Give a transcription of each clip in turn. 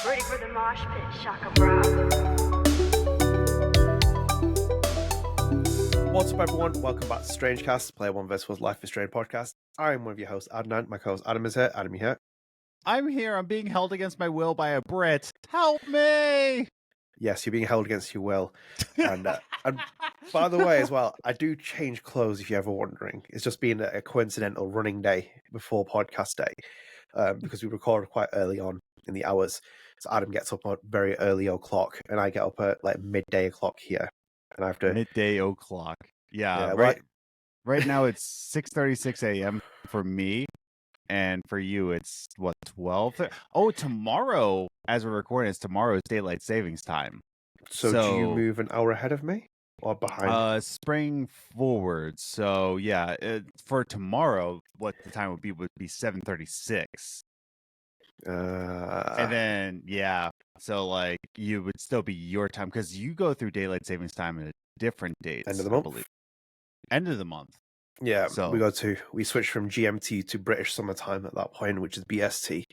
Ready for the mosh pit, Shaka Bra. What's up, everyone? Welcome back to StrangeCast, Player One vs. Life is Strange podcast. I'm one of your hosts, Adnan. My co-host Adam is here. Adam, you here? I'm here. I'm being held against my will by a Brit. Help me! Yes, you're being held against your will. And by the way, as well, I do change clothes if you're ever wondering. It's just been a coincidental running day before podcast day because we record quite early on in the hours. So Adam gets up at very early o'clock, and I get up at like midday o'clock here. And I have to Midday o'clock. Yeah, Yeah, right now it's 6:36 a.m. for me, and for you it's what 12. Oh, tomorrow, as we're recording, it's tomorrow's daylight savings time. So do you move an hour ahead of me or behind? Spring forward. So yeah, for tomorrow, what the time would be 7:36. And then so like you would still be your time because you go through daylight savings time at different dates. End of the I month. believe. End of the month. Yeah, So we switch from GMT to British summertime at that point, which is BST.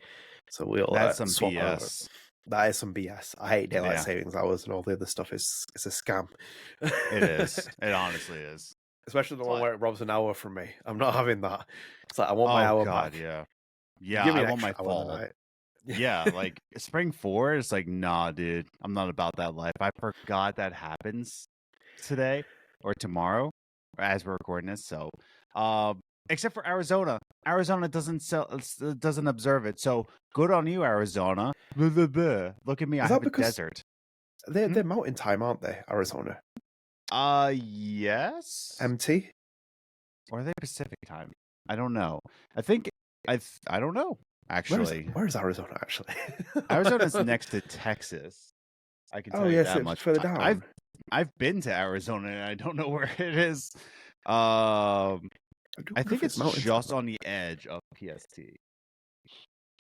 So we'll that's some swap over. BS. That is some BS. I hate daylight savings hours and all the other stuff. It's a scam. It is. It honestly is. Especially the one where it robs an hour from me. I'm not having that. It's like I want my hour back. Yeah, Give me I want my extra hour fall. tonight. Yeah, like spring forward, it's like, nah, dude, I'm not about that life. I forgot that happens today or tomorrow, or as we're recording this. So, except for Arizona, doesn't observe it. So good on you, Arizona. Blah, blah, blah. Look at me, I have a desert. They're mountain time, aren't they, Arizona? Yes. MT? Or are they Pacific time? I don't know. I don't know. Actually, where is Arizona? Actually, Arizona's next to Texas. I can tell you that much. Further down. I've been to Arizona and I don't know where it is. I think it's just on the edge of PST.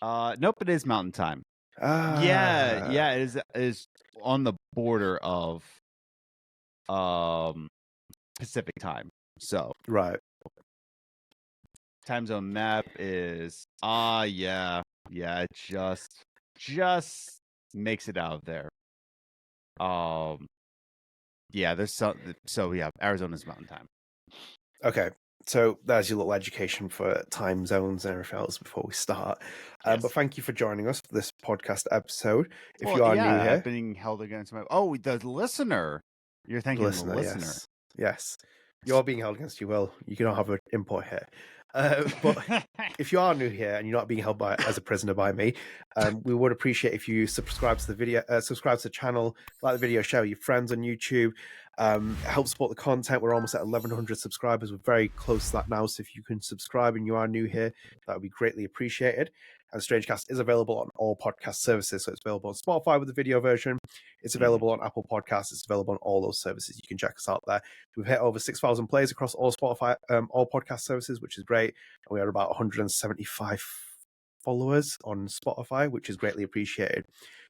Nope, it is Mountain Time. Yeah, it is on the border of Pacific Time. So right. Time zone map is it just makes it out there. There's Arizona's Mountain Time. Okay, so there's your little education for time zones and everything else before we start. But thank you for joining us for this podcast episode. If you are new here, being held against the listener. You're thanking the listener. Yes. You're being held against your will. You cannot have an input here. But if you are new here and you're not being held as a prisoner by me, we would appreciate if you subscribe to the video, subscribe to the channel, like the video, share with your friends on YouTube, help support the content. We're almost at 1,100 subscribers. We're very close to that now. So if you can subscribe and you are new here, that would be greatly appreciated. And StrangeCast is available on all podcast services. So it's available on Spotify with the video version. It's available on Apple Podcasts. It's available on all those services. You can check us out there. We've hit over 6,000 plays across all Spotify, all podcast services, which is great. And we are about 175 followers on Spotify, which is greatly appreciated.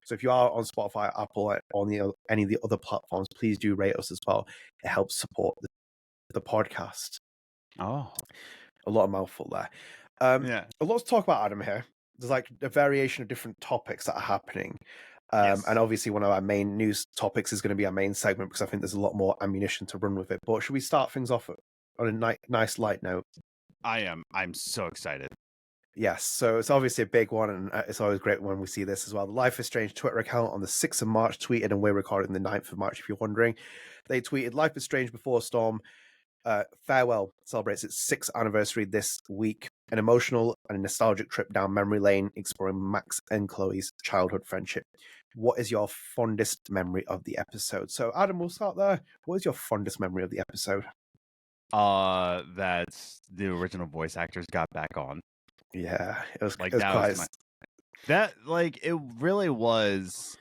So if you are on Spotify, Apple, or any of the other platforms, please do rate us as well. It helps support the podcast. Oh, a lot of mouthful there. A lot to talk about, Adam, here. There's like a variation of different topics that are happening. And obviously one of our main news topics is going to be our main segment because I think there's a lot more ammunition to run with it. But should we start things off on a nice light note? I'm so excited. Yes, so it's obviously a big one, and it's always great when we see this as well. The Life is Strange Twitter account on the 6th of March tweeted, and we're recording the 9th of March, if you're wondering. They tweeted, Life is Strange Before Storm, Farewell celebrates its 6th anniversary this week. An emotional and nostalgic trip down memory lane, exploring Max and Chloe's childhood friendship. What is your fondest memory of the episode? So, Adam, we'll start there. What is your fondest memory of the episode? That the original voice actors got back on. Yeah, it was like it was it really was.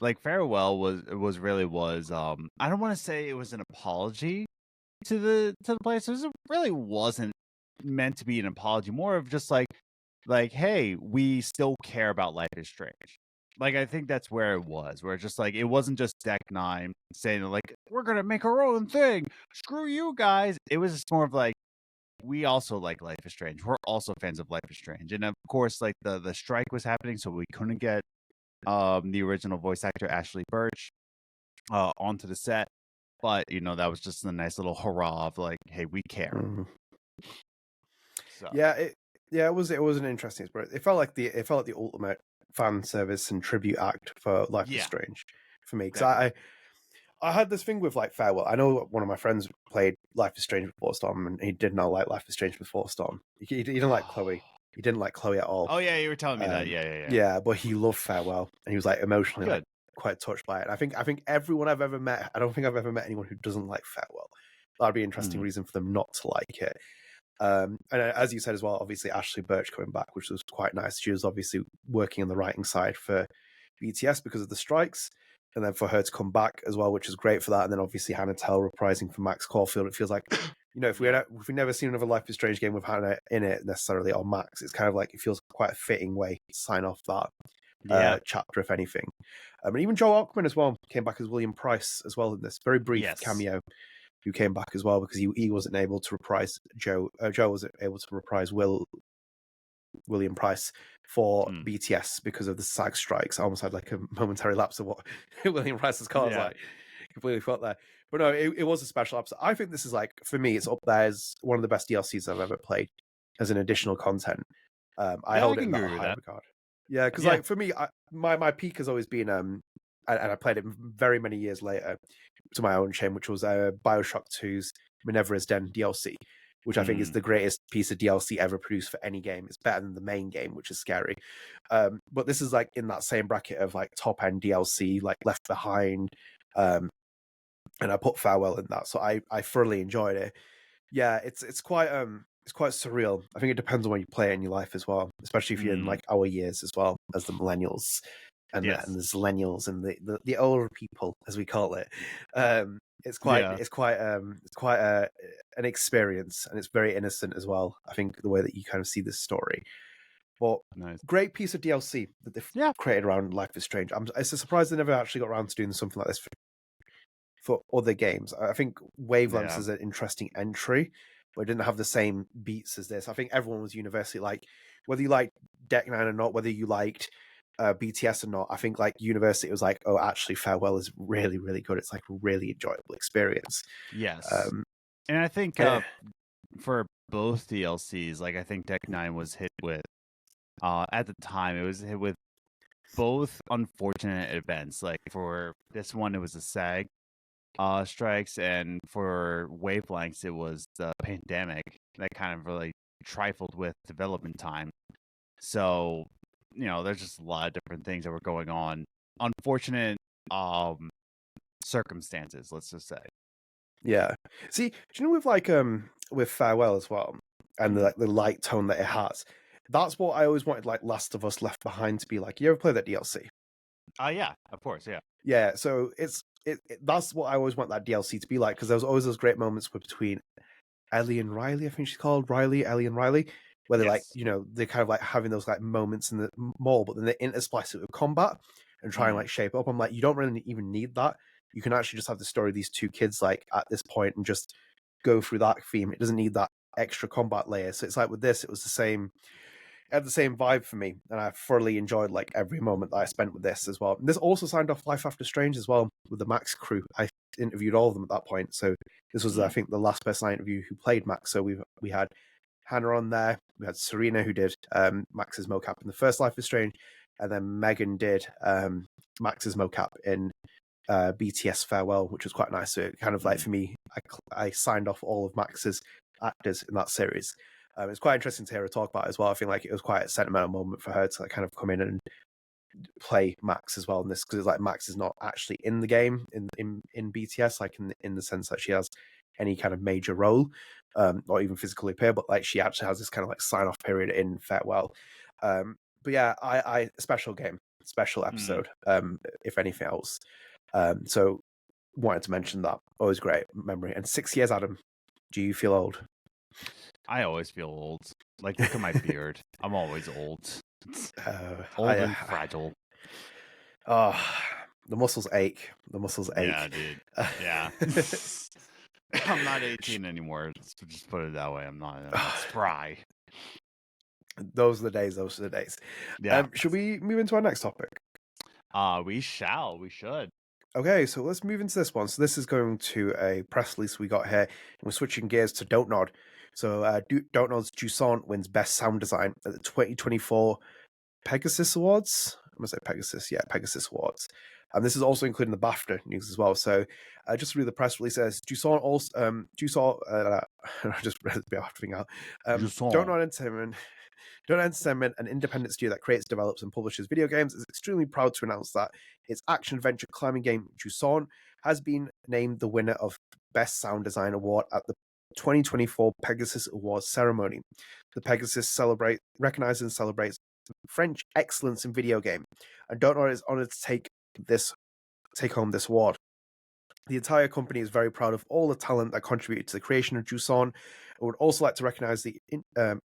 Like Farewell was really I don't want to say it was an apology to the players. It really wasn't meant to be an apology, more of just like hey, we still care about Life is Strange. Like I think that's where it was, where it's just like it wasn't just Deck 9 saying like we're gonna make our own thing, screw you guys. It was just more of like we also like Life is Strange. We're also fans of Life is Strange, and of course like the strike was happening, so we couldn't get the original voice actor Ashley Birch onto the set. But that was just a nice little hurrah of like, hey, we care. Mhm. So It was an interesting experience. It felt like the ultimate fan service and tribute act for Life is Yeah. Strange for me, because Definitely. I had this thing with like Farewell. I know one of my friends played Life is Strange before Storm, and he did not like Life is Strange before Storm. He didn't like Chloe. He didn't like Chloe at all. Oh yeah, you were telling me that. Yeah. Yeah, but he loved Farewell, and he was like emotionally Good. like quite touched by it. I think everyone I've ever met, I don't think I've ever met anyone who doesn't like Farewell. That'd be an interesting reason for them not to like it. And as you said as well, obviously Ashley Birch coming back, which was quite nice. She was obviously working on the writing side for BTS because of the strikes, and then for her to come back as well, which is great for that. And then obviously Hannah Tell reprising for Max Caulfield. It feels like, if we've never seen another Life is Strange game with Hannah in it necessarily, or Max, it's kind of like it feels quite a fitting way to sign off that chapter, if anything. And even Joe Ockman as well came back as William Price as well in this very brief cameo, who came back as well because he wasn't able to reprise Joe. Joe wasn't able to reprise William Price for BTS because of the SAG strikes. I almost had like a momentary lapse of what William Price's car was like. Completely forgot there. But no, it was a special episode. I think this is like, for me, it's up there as one of the best DLCs I've ever played as an additional content. I hold it in that high regard. Yeah, because like for me, my peak has always been and I played it very many years later, to my own shame, which was Bioshock 2's Minerva's Den DLC, which I think is the greatest piece of DLC ever produced for any game. It's better than the main game, which is scary. But this is like in that same bracket of like top end DLC, like Left Behind, and I put Farewell in that, so I thoroughly enjoyed it. Yeah, it's quite surreal. I think it depends on when you play it in your life as well, especially if you're in like our years as well as the millennials and the zillennials and the older people, as we call it. It's quite an experience, and it's very innocent as well. I think the way that you kind of see this story. But great piece of DLC that they've created around Life is Strange. It's a surprise they never actually got around to doing something like this for other games. I think Wavelengths is an interesting entry, but it didn't have the same beats as this. I think everyone was universally like, whether you liked Deck 9 or not, whether you liked BTS or not, I think like universally it was like, oh, actually Farewell is really, really good. It's like a really enjoyable experience. Yes. And I think for both DLCs, like I think Deck 9 was hit with, at the time, it was hit with both unfortunate events. Like for this one, it was the SAG strikes, and for Wavelengths, it was the pandemic that kind of really trifled with development time. So, there's just a lot of different things that were going on. Unfortunate circumstances, let's just say. Yeah. See, do you know with Farewell as well, and the light tone that it has, that's what I always wanted like Last of Us Left Behind to be like. You ever play that DLC? Yeah, of course, yeah. Yeah, so that's what I always want that DLC to be like, because there was always those great moments between Ellie and Riley, I think she's called Ellie and Riley, where they're like, they're kind of like having those like moments in the mall, but then they intersplice it with combat and try and like shape up. I'm like, you don't really even need that. You can actually just have the story of these two kids like at this point and just go through that theme. It doesn't need that extra combat layer. So it's like with this, it was the same. It had the same vibe for me, and I thoroughly enjoyed like every moment that I spent with this as well. And this also signed off Life After Strange as well with the Max crew. I interviewed all of them at that point, so this was I think the last person I interviewed who played Max. So we had Hannah on there, we had Serena who did Max's mocap in the first Life is Strange, and then Megan did Max's mocap in BTS Farewell, which was quite nice. So it kind of like for me, I signed off all of Max's actors in that series. It's quite interesting to hear her talk about it as well. I feel like it was quite a sentimental moment for her to like kind of come in and play Max as well in this, because it's like Max is not actually in the game in BTS, like in the sense that she has any kind of major role or even physically appear, but like she actually has this kind of like sign off period in Farewell. But yeah, I special game, special episode, if anything else. So wanted to mention that. Always great memory. And 6 years, Adam, do you feel old? I always feel old. Like, look at my beard. I'm always old. Old and fragile. Oh, the muscles ache. The muscles ache. Yeah, dude. Yeah. I'm not 18 anymore. Just put it that way. I'm not spry. Those are the days. Those are the days. Yeah. Should we move into our next topic? We should. Okay, so let's move into this one. So this is going to a press release we got here, and we're switching gears to Don't Nod. So Don't Nod's Jusant wins Best Sound Design at the 2024 Pegasus Awards. I'm going to say Pegasus, yeah, Pegasus Awards. And this is also including the BAFTA news as well. So just to read the press release, says Jusant also, I just read the BAFTA thing out. Don't Nod Entertainment. Don't Entertainment, an independent studio that creates, develops, and publishes video games, is extremely proud to announce that its action-adventure climbing game, Jusant, has been named the winner of Best Sound Design Award at the 2024 Pegasus Awards ceremony. The Pegasus recognizes and celebrates French excellence in video game, and Don't Nod is honored to take home this award. The entire company is very proud of all the talent that contributed to the creation of Jusant. I would also like to recognize the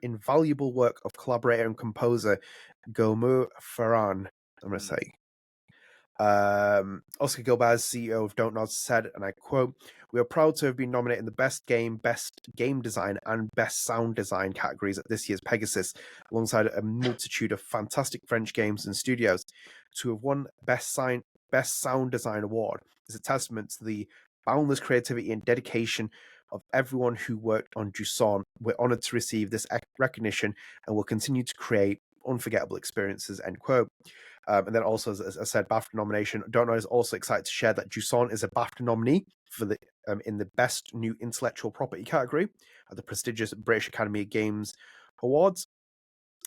invaluable work of collaborator and composer Gomu Ferran. I'm going to say. Oscar Gilbaz, CEO of Don't Nod, said, and I quote, "We are proud to have been nominated in the Best Game Design, and Best Sound Design categories at this year's Pegasus, alongside a multitude of fantastic French games and studios. To have won Best Sound Design Award is a testament to the boundless creativity and dedication of everyone who worked on Jusant. We're honored to receive this recognition and will continue to create unforgettable experiences," end quote. And then also, as I said, BAFTA nomination. Don't Know is also excited to share that Jusant is a BAFTA nominee for the in the Best New Intellectual Property category at the prestigious British Academy of Games Awards.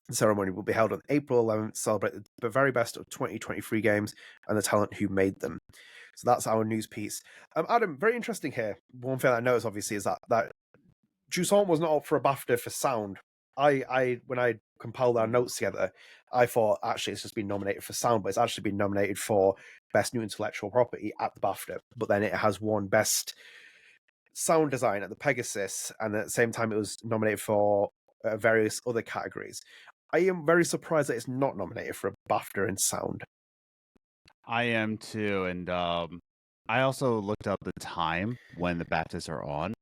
The ceremony will be held on April 11th to celebrate the very best of 2023 games and the talent who made them. So that's our news piece. Adam, very interesting here. One thing I noticed, obviously, is that Jusant was not up for a BAFTA for sound. I when I compiled our notes together, I thought actually it's just been nominated for sound, but it's actually been nominated for Best New Intellectual Property at the BAFTA. But then it has won Best Sound Design at the Pegasus, and at the same time it was nominated for various other categories. I am very surprised that it's not nominated for a BAFTA in sound. I am too, and I also looked up the time when the BAFTAs are on.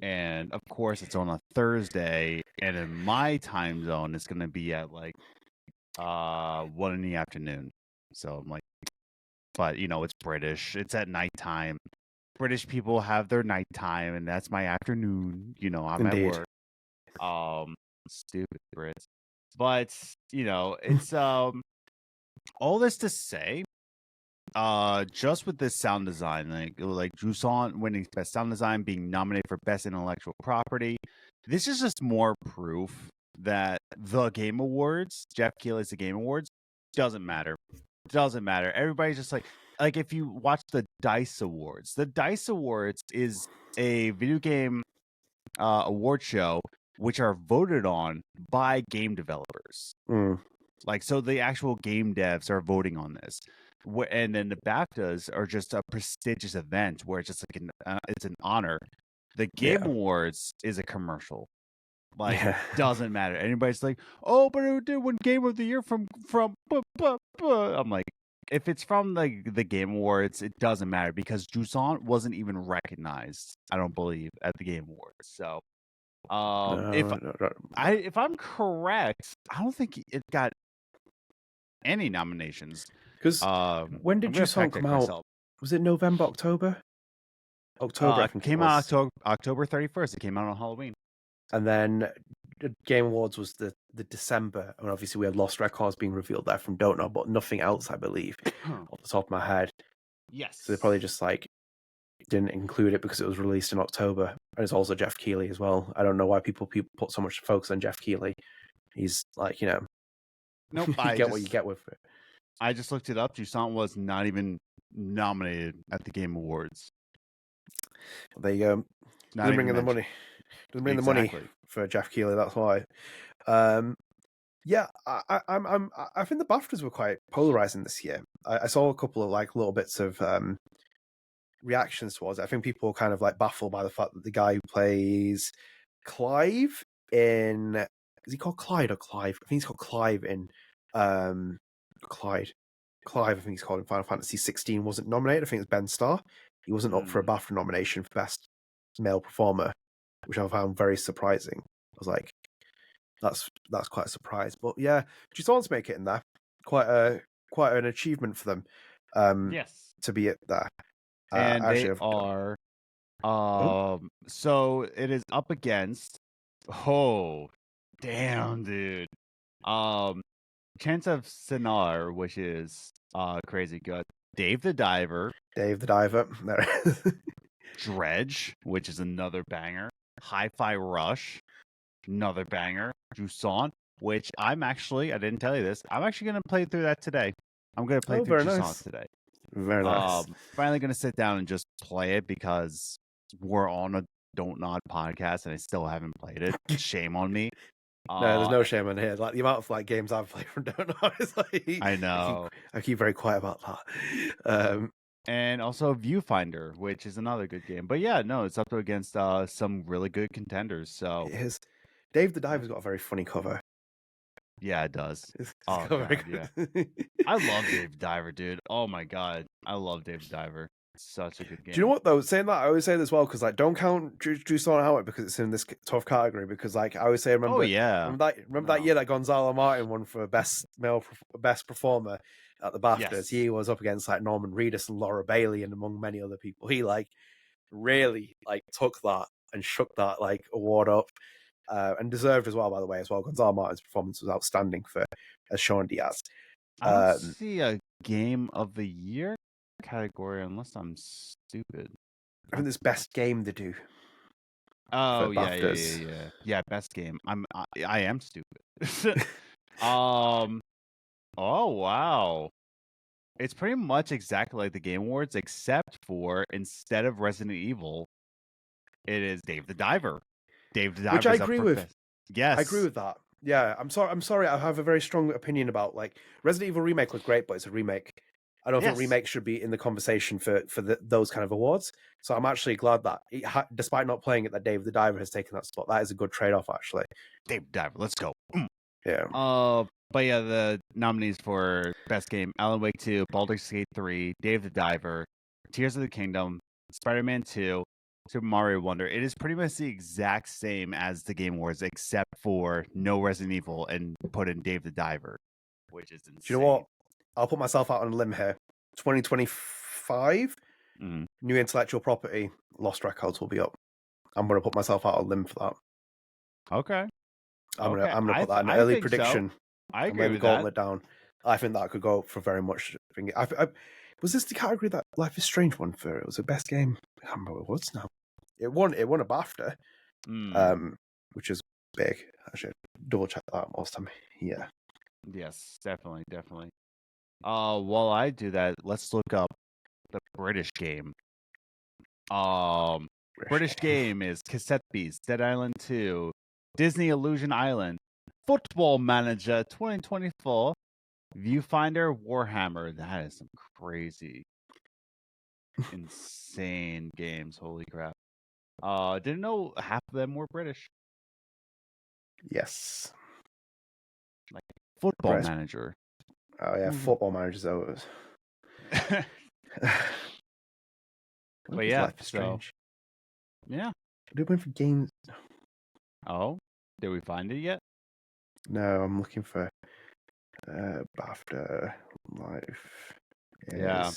And of course, it's on a Thursday, and in my time zone, it's going to be at like 1 in the afternoon. So I'm like, but it's British. It's at nighttime. British people have their nighttime, and that's my afternoon. I'm Indeed. at work. Stupid Brits. But it's all this to say. Just with this sound design, like Jusant winning Best Sound Design, being nominated for Best Intellectual Property, this is just more proof that the Game Awards, Jeff Keighley's The Game Awards, doesn't matter. Doesn't matter. Everybody's just like if you watch the DICE Awards, the DICE Awards is a video game award show which are voted on by game developers. So the actual game devs are voting on this. And then the BAFTAs are just a prestigious event where it's just like it's an honor. The Game Awards is a commercial. Doesn't matter. Anybody's like, oh, but it did win Game of the Year from. I'm like, if it's from the Game Awards, it doesn't matter because Jusant wasn't even recognized, I don't believe, at the Game Awards. So, if I'm correct, I don't think it got any nominations. Because when did Jusant come out? Was it November, October? October, I think it came out October 31st. It came out on Halloween. And then the Game Awards was the December. And obviously we had Lost Records being revealed there from Don't Know, but nothing else, I believe, off the top of my head. Yes. So they probably just didn't include it because it was released in October. And it's also Jeff Keighley as well. I don't know why people put so much focus on Jeff Keighley. He's nope, you get what you get with it. I just looked it up. Jusant was not even nominated at the Game Awards. There you go. Doesn't bring in the money. Doesn't bring the money for Jeff Keighley. That's why. I think the BAFTAs were quite polarizing this year. I saw a couple of little bits of reactions towards it. I think people were kind of baffled by the fact that the guy who plays Clive in, is he called Clyde or Clive? I think he's called Clive in Clive, I think he's called in Final Fantasy 16, wasn't nominated. I think it's Ben Starr. He wasn't up for a BAFTA nomination for Best Male Performer, which I found very surprising. I was like, that's quite a surprise. But yeah, Jusant's make it in there. Quite quite an achievement for them. Yes. To be at there. And Actually, they I've- are Oh, so it is up against oh damn dude. Chance of Sinar, which is crazy good. Dave the Diver, Dave the Diver. There it is. Dredge, which is another banger. Hi-Fi Rush, another banger. Jusant, which I didn't tell you this. I'm actually gonna play through that today. I'm gonna play Oh, through very Jusant nice. today. Very nice. Finally gonna sit down and just play it because we're on a Don't Nod podcast and I still haven't played it. Shame on me. No, there's no shame in here. Like the amount of like games I've played from Don't Know, it's like I know. I keep very quiet about that. And also Viewfinder, which is another good game. But yeah, no, it's up against some really good contenders. So it is. Dave the Diver's got a very funny cover. yeah, it does. It's Oh, got very God, good- I love Dave the Diver, dude. Oh my God, I love Dave the Diver. It's such a good game. Do you know what though? Saying that, I always say this as well because like don't count Jusant out because it's in this tough category because like I always say, remember, Oh yeah, remember that year that Gonzalo Martin won for best performer at the BAFTAs. Yes. He was up against like Norman Reedus and Laura Bailey and among many other people. He like really like took that and shook that like award up and deserved as well. By the way, as well, Gonzalo Martin's performance was outstanding for as Sean Diaz. I don't see a game of the year category unless I'm stupid. I think this best game they do. Oh for yeah, BAFTAs. yeah. Best game. I am stupid. Oh wow. It's pretty much exactly like the Game Awards, except for instead of Resident Evil, it is Dave the Diver. Dave the Diver, Which I agree with. Best. Yes, I agree with that. Yeah, I'm sorry. I have a very strong opinion about like Resident Evil Remake was great, but it's a remake. I don't think Yes. remakes should be in the conversation for those kind of awards. So I'm actually glad that, despite not playing it, that Dave the Diver has taken that spot. That is a good trade-off, actually. Dave the Diver. Let's go. Yeah. But yeah, the nominees for Best Game: Alan Wake 2, Baldur's Gate 3, Dave the Diver, Tears of the Kingdom, Spider-Man 2, Super Mario Wonder. It is pretty much the exact same as the Game Awards, except for no Resident Evil and put in Dave the Diver, which is insane. Do you know what? I'll put myself out on a limb here. 2025, new intellectual property, Lost Records will be up. I'm going to put myself out on a limb for that. Okay. I'm gonna put that in an early prediction. So. I agree maybe with Gauntlet that. down. I think that could go up for very much. Was this the category that Life is Strange won for? It was the best game. I can't remember what it was now. It won a BAFTA, which is big. I should double check that most time. Yeah. Yes, definitely. While I do that, let's look up the British game. British game is Cassette Beast, Dead Island 2, Disney Illusion Island, Football Manager 2024, Viewfinder, Warhammer. That is some crazy, insane games. Holy crap. Didn't know half of them were British. Yes. Like Football Manager. Oh yeah, Football Manager's always. But yeah, Life is Strange. Yeah. Did we win for games? Oh, did we find it yet? No, I'm looking for BAFTA Life. Yeah.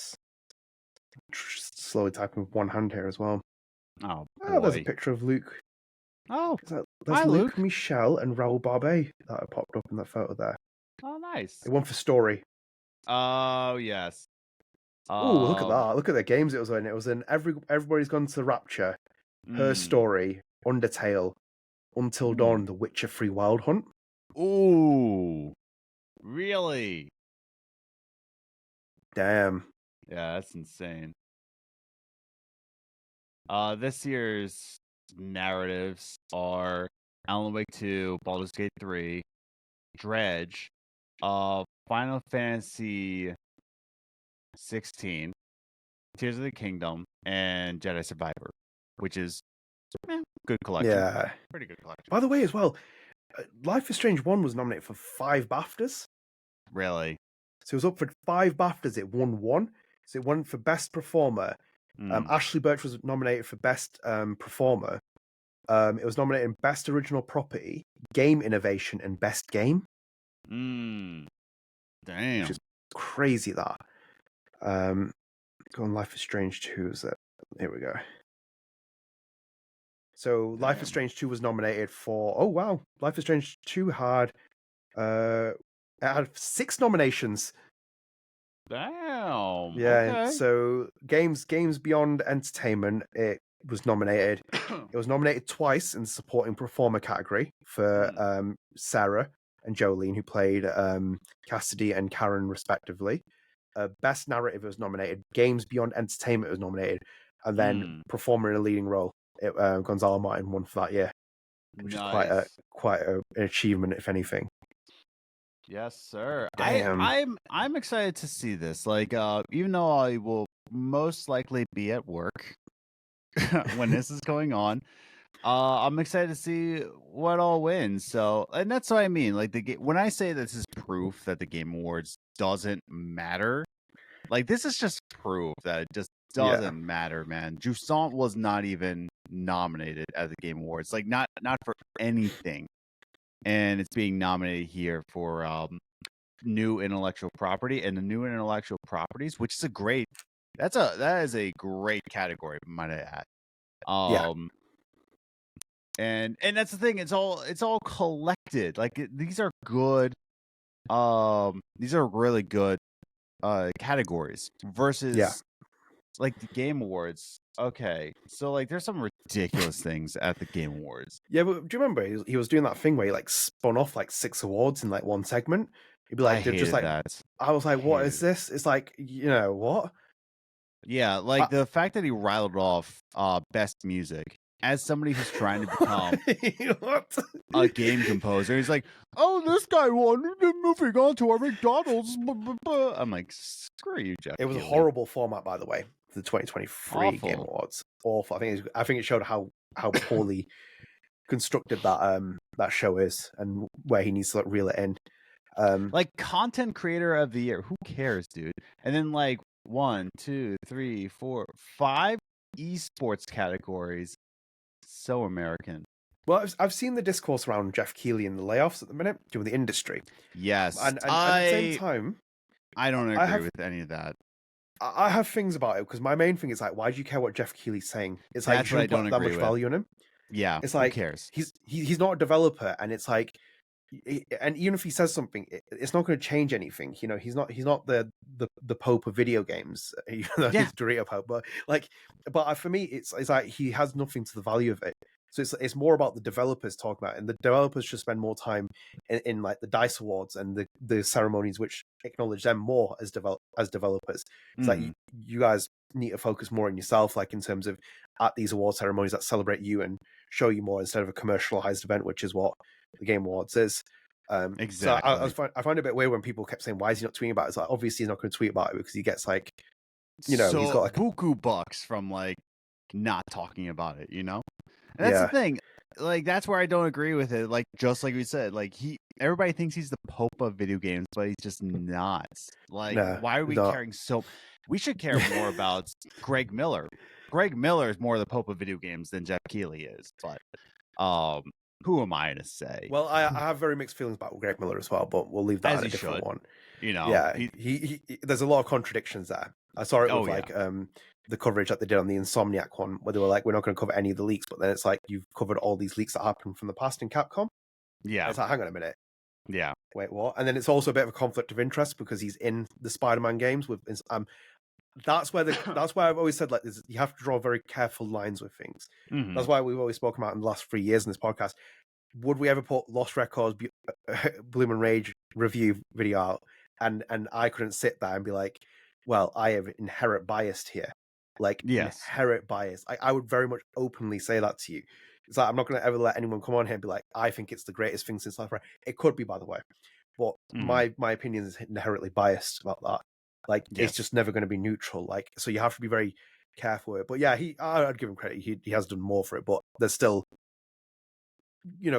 Slowly typing with one hand here as well. Oh, there's a picture of Luke. Oh, there's Luke, Michelle, and Raoul Barbet that popped up in that photo there. Oh, nice. It won for story. Oh, yes. Oh, look at that! Look at the games it was in. It was in Everybody's Gone to Rapture, Her Story, Undertale, Until Dawn, The Witcher 3 Wild Hunt. Ooh, really? Damn. Yeah, that's insane. This year's narratives are Alan Wake 2, Baldur's Gate 3, Dredge, Final Fantasy 16, Tears of the Kingdom, and Jedi Survivor, which is good collection. Yeah. Pretty good collection. By the way, as well, Life is Strange 1 was nominated for 5 BAFTAs. Really? So it was up for 5 BAFTAs. It won 1. So it won for Best Performer. Ashley Birch was nominated for Best Performer. It was nominated in Best Original Property, Game Innovation, and Best Game. Damn. crazy that. Go on, Life is Strange 2. Is it? Here we go. So Life is Strange 2 was nominated for. Oh wow, Life is Strange 2 had it had 6 nominations. Damn. Yeah. Okay. So Games Beyond Entertainment, it was nominated. It was nominated twice in the supporting performer category for Sarah and Jolene, who played Cassidy and Karen respectively. Best Narrative was nominated. Games Beyond Entertainment was nominated, and then Performer in a Leading Role, Gonzalo Martin won for that year, which is quite an achievement, if anything. Yes, sir. Damn. I'm excited to see this. Like, even though I will most likely be at work when this is going on, I'm excited to see what all wins. So, and that's what I mean. Like when I say this is proof that the Game Awards doesn't matter, like this is just proof that it just doesn't matter, man. Jusant was not even nominated at the Game Awards, like not for anything, and it's being nominated here for new intellectual property, and the new intellectual properties, which is that is a great category, might I add. And that's the thing. It's all collected. Like these are good. These are really good categories versus like the Game Awards. Okay, so like there's some ridiculous things at the Game Awards. Yeah, but do you remember he was doing that thing where he like spun off like 6 awards in like one segment? He'd be like, I hated that. I was like, what is this? It's like, what? Yeah, like the fact that he rattled off best music. As somebody who's trying to become a game composer, he's like, "Oh, this guy won. Moving on to our McDonald's." I'm like, "Screw you, Jeff." It was a horrible format, by the way. The 2023 Game Awards, awful. I think it showed how poorly constructed that show is, and where he needs to like reel it in. Like content creator of the year, who cares, dude? And then like 1, 2, 3, 4, 5 esports categories. So American. Well, I've seen the discourse around Jeff Keighley in the layoffs at the minute, doing the industry. Yes, and at the same time, I don't agree with any of that. I have things about it because my main thing is like, why do you care what Jeff Keighley's saying? It's like, that's what I don't put agree that much with. value in him. Yeah, it's like, who cares? He's not a developer, and it's like, and even if he says something, it's not going to change anything. He's not the Pope of video games. Even though he's Dorito Pope, but for me, it's like he has nothing to the value of it. So it's more about the developers talking about it, and the developers should spend more time in like the DICE Awards and the ceremonies which acknowledge them more as developers. It's like you guys need to focus more on yourself, like in terms of at these award ceremonies that celebrate you and show you more instead of a commercialized event, which is what the Game Awards is. Exactly. So I find it a bit weird when people kept saying, "Why is he not tweeting about it?" It's like, obviously he's not going to tweet about it because he gets like, he's got like buku bucks from like not talking about it, And that's the thing. Like that's where I don't agree with it. Like just like we said, like everybody thinks he's the Pope of video games, but he's just not. Like why are we caring so? We should care more about Greg Miller. Greg Miller is more the Pope of video games than Jeff Keighley is. But who am I to say? Well, I have very mixed feelings about Greg Miller as well, but we'll leave that as a different one. Yeah, he there's a lot of contradictions there. I saw it with the coverage that they did on the Insomniac one, where they were like, "We're not going to cover any of the leaks," but then it's like you've covered all these leaks that happened from the past in Capcom. Yeah, it's like, hang on a minute. Yeah, wait, what? And then it's also a bit of a conflict of interest because he's in the Spider-Man games with. That's where I've always said, like, you have to draw very careful lines with things. Mm-hmm. That's why we've always spoken about in the last 3 years in this podcast. Would we ever put Lost Records Bloom and Rage review video out, and I couldn't sit there and be like, well, I have inherent bias here, inherent bias. I would very much openly say that to you. It's like I'm not going to ever let anyone come on here and be like, I think it's the greatest thing since life. It could be, by the way, but my opinion is inherently biased about that. Like it's just never going to be neutral. Like so, you have to be very careful with it. But yeah, I'd give him credit. He has done more for it, but there's still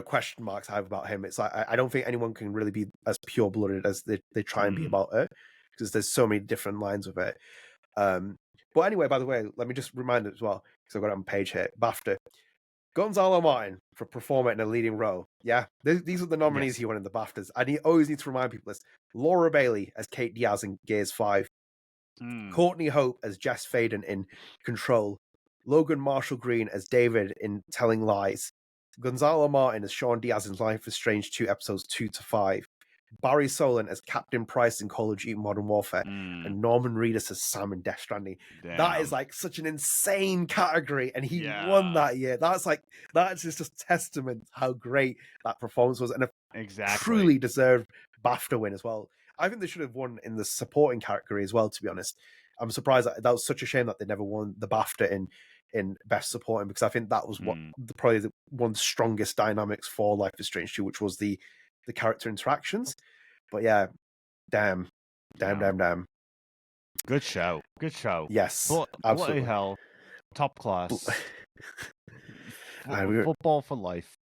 question marks I have about him. It's like I don't think anyone can really be as pure blooded as they try and be about it, because there's so many different lines with it. But anyway, by the way, let me just remind it as well, because I've got it on page here. BAFTA Gonzalo Martin for performer in a leading role. Yeah, these are the nominees Yes. he won in the BAFTAs. And he always needs to remind people this. Laura Bailey as Kate Diaz in Gears 5. Courtney Hope as Jess Faden in Control. Logan Marshall Green as David in Telling Lies. Gonzalo Martin as Sean Diaz in Life is Strange 2 episodes 2 to 5. Barry Solon as Captain Price in Call of Duty Modern Warfare, and Norman Reedus as Sam in Death Stranding. That is like such an insane category, and he won that year. That's just testament to how great that performance was, and a truly deserved BAFTA win as well. I think they should have won in the supporting category as well, to be honest. I'm surprised that was such a shame that they never won the BAFTA in Best Supporting, because I think that was probably one of the strongest dynamics for Life is Strange 2, which was the character interactions. But yeah, damn. Good show. Yes, absolutely. Bloody hell, top class. Football for life.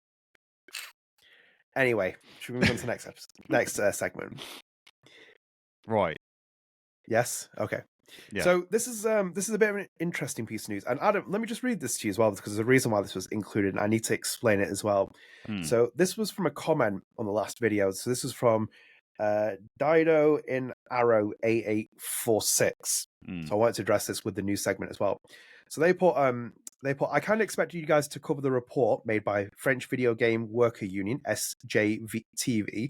Anyway, should we move on to the next segment? Right. Yes. Okay. Yeah. So this is a bit of an interesting piece of news, and Adam, let me just read this to you as well, because there's a reason why this was included, and I need to explain it as well. So this was from a comment on the last video. So this is from Dido in Arrow 8846. So I wanted to address this with the news segment as well. So they put I kind of expected you guys to cover the report made by French Video Game Worker Union SJTV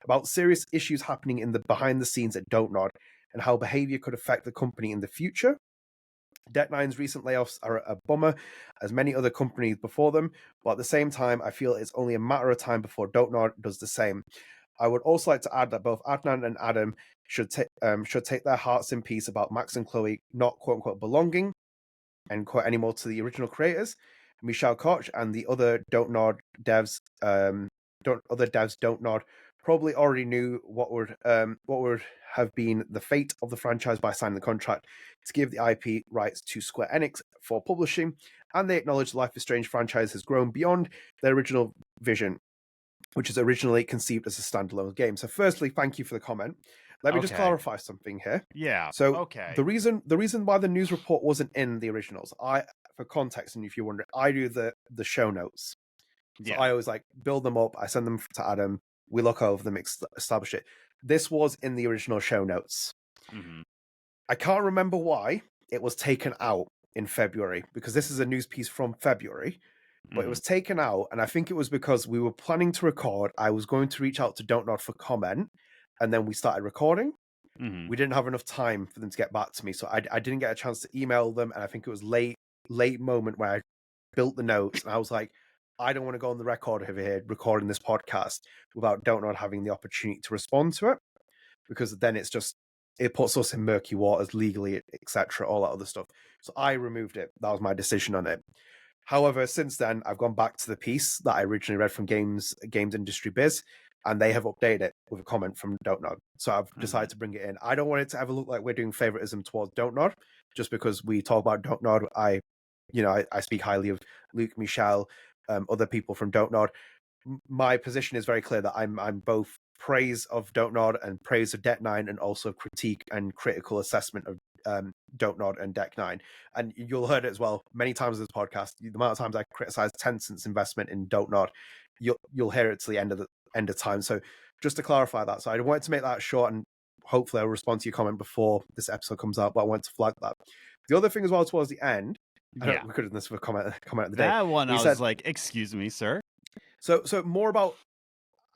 about serious issues happening in the behind the scenes at Don't Nod and how behavior could affect the company in the future. Deck Nine's recent layoffs are a bummer, as many other companies before them, but at the same time, I feel it's only a matter of time before Don't Nod does the same. I would also like to add that both Adnan and Adam should take their hearts in peace about Max and Chloe not quote-unquote belonging, end quote, anymore to the original creators. Michelle Koch and the other Don't Nod devs, Don't Nod, probably already knew what would have been the fate of the franchise by signing the contract to give the IP rights to Square Enix for publishing, and they acknowledge the Life is Strange franchise has grown beyond their original vision, which is originally conceived as a standalone game. So firstly, thank you for the comment. Let me just clarify something here. Yeah. So the reason why the news report wasn't in the originals, for context, and if you're wondering, I do the show notes. So I always build them up, I send them to Adam, we look over them, establish it. This was in the original show notes. I can't remember why it was taken out in February, because this is a news piece from February, but it was taken out, and I think it was because we were planning to record. I was going to reach out to Don't Nod for comment, and then we started recording. We didn't have enough time for them to get back to me, so I didn't get a chance to email them, and I think it was late moment where I built the notes, and I was like, I don't want to go on the record over here recording this podcast without Don't Nod having the opportunity to respond to it, because then it puts us in murky waters legally, etc., all that other stuff. So I removed it. That was my decision on it. However, since then, I've gone back to the piece that I originally read from Games Industry Biz, and they have updated it with a comment from Don't Nod. So I've decided to bring it in. I don't want it to ever look like we're doing favoritism towards Don't Nod, just because we talk about Don't Nod. I speak highly of Luke, Michelle, other people from Don't Nod. My position is very clear that I'm both praise of Don't Nod and praise of Deck Nine, and also critique and critical assessment of Don't Nod and Deck Nine. And you'll heard it as well many times in this podcast. The amount of times I criticize Tencent's investment in Don't Nod, you'll hear it to the end of time. So just to clarify that, so I wanted to make that short, and hopefully I'll respond to your comment before this episode comes out. But I wanted to flag that. The other thing as well, towards the end, we could have done this for comment of the day. That one, I was like, "Excuse me, sir." So more about.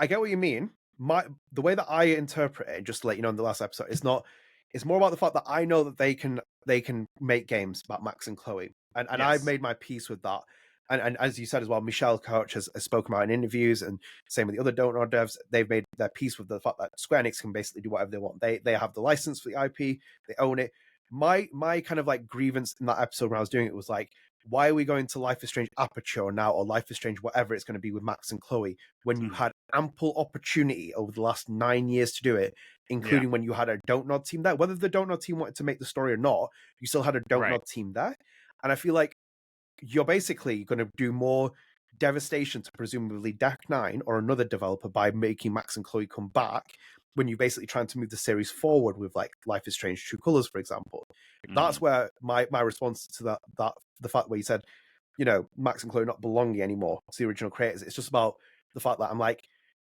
I get what you mean. The way that I interpret it, just to let you know, in the last episode, it's more about the fact that I know that they can make games about Max and Chloe, and I've made my peace with that. And as you said as well, Michelle Koch has spoken about in interviews, and same with the other Don't Nod devs. They've made their peace with the fact that Square Enix can basically do whatever they want. They have the license for the IP, they own it. My kind of grievance in that episode when I was doing it was why are we going to Life is Strange Aperture now, or Life is Strange whatever it's going to be with Max and Chloe, when you had ample opportunity over the last 9 years to do it, including when you had a Don't Nod team there. Whether the Don't Nod team wanted to make the story or not, you still had a Don't Nod team there. And I feel like you're basically going to do more devastation to presumably Deck Nine or another developer by making Max and Chloe come back, when you're basically trying to move the series forward with Life is Strange True Colors, for example. That's where my response to that the fact where you said Max and Chloe not belonging anymore to the original creators. It's just about the fact that I'm like,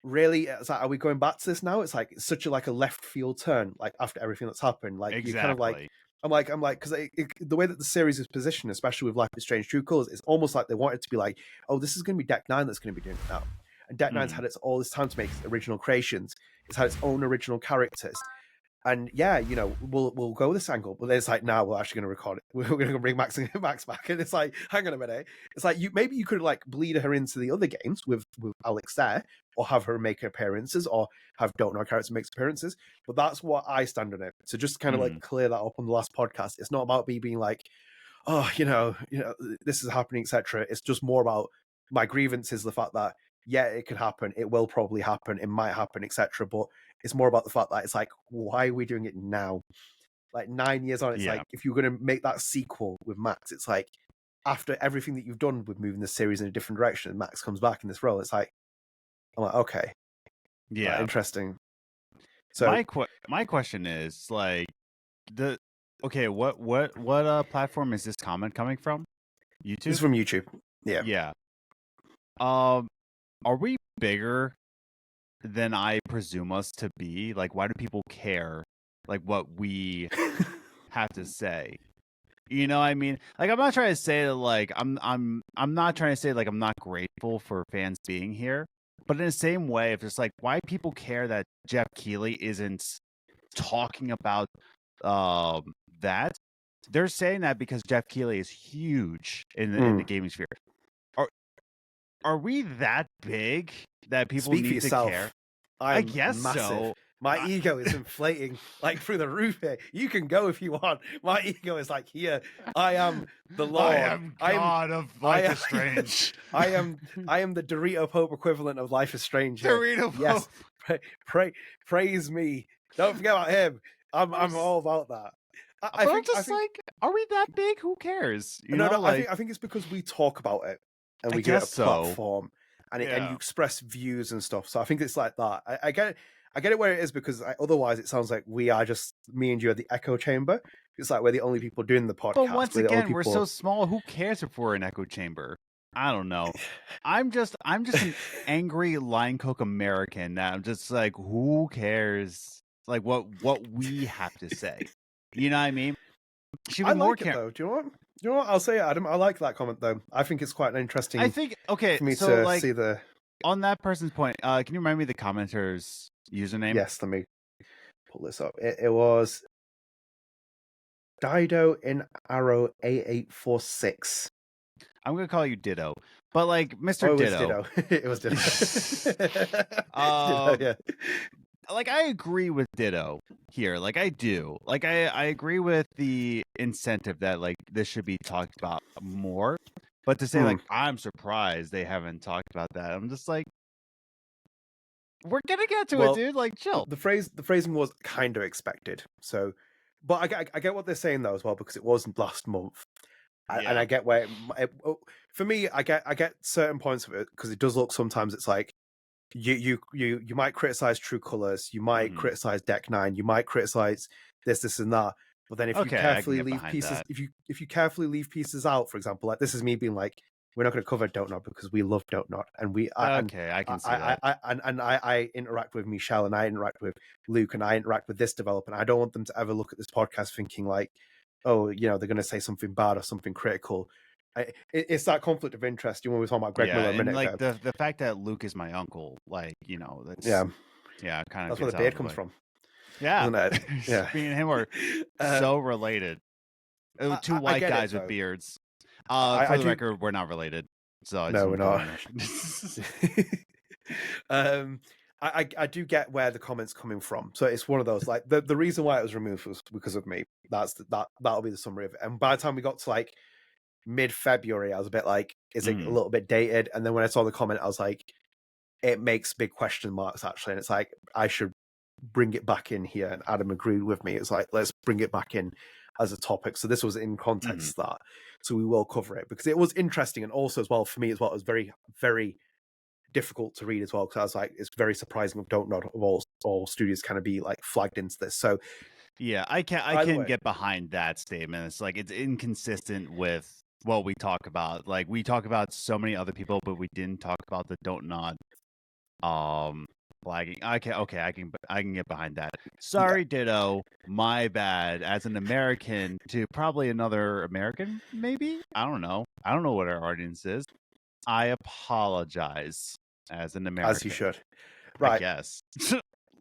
really? It's like, are we going back to this now? It's like it's such a left field turn, like after everything that's happened. Like you're kind of like, I'm like, because the way that the series is positioned, especially with Life is Strange: True Colors, it's almost like they want it to be like, oh, this is going to be Deck 9 that's going to be doing it now. And Deck 9's had all this time to make its original creations. It's had its own original characters. And yeah, we'll go this angle, but then it's like, now we're actually going to record it. We're going to bring Max back, and it's like, hang on a minute. It's like maybe you could like bleed her into the other games with Alex there, or have her make appearances, or have Don't Know character makes appearances. But that's what I stand on it. So just kind of like clear that up on the last podcast. It's not about me being like, oh, this is happening, etc. It's just more about my grievance is the fact that yeah, it could happen, it will probably happen, it might happen, etc. But it's more about the fact that it's like, why are we doing it now? Like 9 years on, it's like, if you're going to make that sequel with Max, it's like, after everything that you've done with moving the series in a different direction, and Max comes back in this role, it's like, I'm like, okay, yeah, interesting. So my question is like, what platform is this comment coming from? YouTube. It's from YouTube. Yeah. Are we bigger than I presume us to be? Like, why do people care? Like what we have to say? You know what I mean? Like, I'm not trying to say that like I'm not trying to say like I'm not grateful for fans being here, but in the same way, if it's like, why people care that Jeff Keighley isn't talking about that, they're saying that because Jeff Keighley is huge in the gaming sphere. Are we that big that people Speak need for yourself. To care? I guess massive. So. My ego is inflating like through the roof here. You can go if you want. My ego is like, here, I am the Lord. I am God of Life is Strange. I am the Dorito Pope equivalent of Life is Strange. Dorito Pope. Yes. Praise me. Don't forget about him. I'm all about that. I think, are we that big? Who cares? I think it's because we talk about it and we get a platform and you express views and stuff. So I think it's like that. I get it where it is, because otherwise it sounds like we are just, me and you are the echo chamber. It's like we're the only people doing the podcast. But once again, we're so small. Who cares if we're an echo chamber? I don't know. I'm just an angry line coke American. Now I'm just like, who cares? Like what we have to say. You know what I mean? I like it though. Do you know what? I'll say, Adam, I like that comment though. I think it's quite an interesting. I think for me to like, see the. On that person's point, can you remind me the commenter's username? Yes, let me pull this up. It was Dido in Arrow 8846. I'm gonna call you Ditto, but like Mr. Ditto. It was Ditto. Ditto, yeah. Like I agree with Ditto here. Like I do. Like I agree with the incentive that like this should be talked about more. But to say like I'm surprised they haven't talked about that, I'm just like, we're gonna get to it, dude. Like chill. The phrasing was kind of expected. So, but I get what they're saying though as well, because it wasn't last month. And I get where for me, I get certain points of it, because it does look sometimes it's like you might criticize True Colors, you might criticize Deck 9, you might criticize this and that, but then if you carefully leave pieces, if you carefully leave pieces out, for example, like this is me being like, we're not going to cover Don't Know because we love Don't Know, and I can see that. I interact with Michelle, and I interact with Luke, and I interact with this developer, and I don't want them to ever look at this podcast thinking like, oh, they're going to say something bad or something critical. It's that conflict of interest. You know, we were talking about Greg Miller a minute like ago. The fact that Luke is my uncle, like, that's kind of that's where the beard comes from. Yeah, isn't it? Yeah, me and him are so related. Two white guys with beards. For the record, we're not related. So no, we're not. I do get where the comment's coming from. So it's one of those, like, the reason why it was removed was because of me. That'll be the summary of it. And by the time we got to like mid-February, I was a bit like, is it a little bit dated? And then when I saw the comment, I was like, it makes big question marks actually. And it's like, I should bring it back in here. And Adam agreed with me. It's like, let's bring it back in as a topic. So this was in context that. So we will cover it because it was interesting. And also as well, for me as well, it was very, very difficult to read as well, because I was like, it's very surprising of Don't Know of all studios kind of be like flagged into this. So yeah, I can get behind that statement. It's like it's inconsistent with what we talk about. Like, we talk about so many other people, but we didn't talk about the Don't Nod flagging. Okay, I can get behind that. Sorry, Ditto. My bad. As an American to probably another American, maybe? I don't know. I don't know what our audience is. I apologize as an American. As you should. I Right. guess.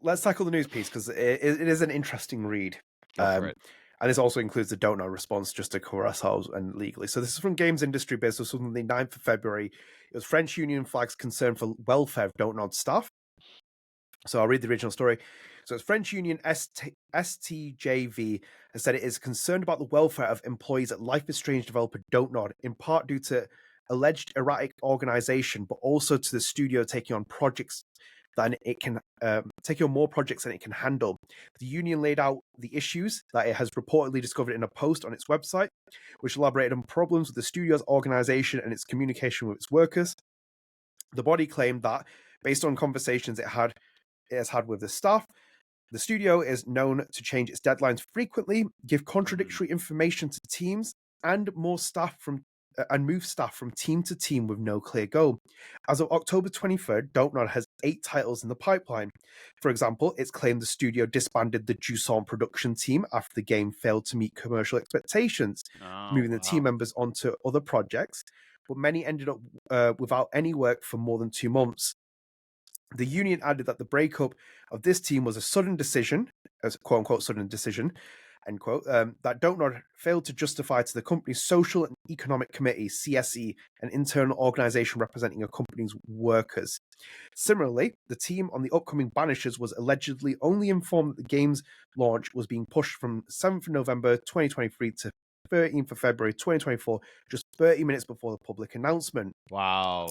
Let's tackle the news piece because it is an interesting read. Go for it. And this also includes the Don't Know response, just to cover ourselves and legally. So this is from Games Industry Biz. This was on the 9th of February. It was French union flags concern for welfare of Don't Know staff. So I'll read the original story. So it's French union STJV has said it is concerned about the welfare of employees at Life is Strange developer Don't Nod, in part due to alleged erratic organization, but also to the studio taking on projects than it can taking on more projects than it can handle. The union laid out the issues that it has reportedly discovered in a post on its website, which elaborated on problems with the studio's organization and its communication with its workers. The body claimed that, based on conversations it has had with the staff, the studio is known to change its deadlines frequently, give contradictory information to teams, and move staff from team to team with no clear goal. As of October 23rd, Don't Nod has 8 titles in the pipeline. For example, it's claimed the studio disbanded the Jusant production team after the game failed to meet commercial expectations, moving the team members onto other projects, but many ended up without any work for more than 2 months. The union added that the breakup of this team was a sudden decision, as quote unquote sudden decision, end quote, that Don't Nod failed to justify to the company's Social and Economic Committee, CSE, an internal organization representing a company's workers. Similarly, the team on the upcoming Banishers was allegedly only informed that the game's launch was being pushed from 7th of November 2023 to 13th of February 2024, just 30 minutes before the public announcement. Wow.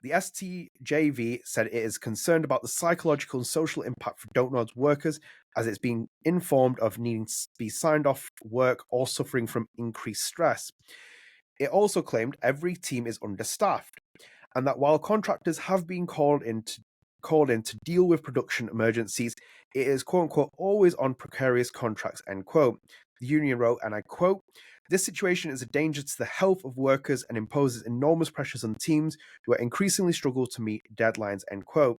The STJV said it is concerned about the psychological and social impact for Don't Nod's workers, as it's being informed of needing to be signed off work or suffering from increased stress. It also claimed every team is understaffed, and that while contractors have been called in to deal with production emergencies, it is quote unquote always on precarious contracts, end quote. The union wrote, and I quote, "This situation is a danger to the health of workers and imposes enormous pressures on teams who are increasingly struggle to meet deadlines," end quote.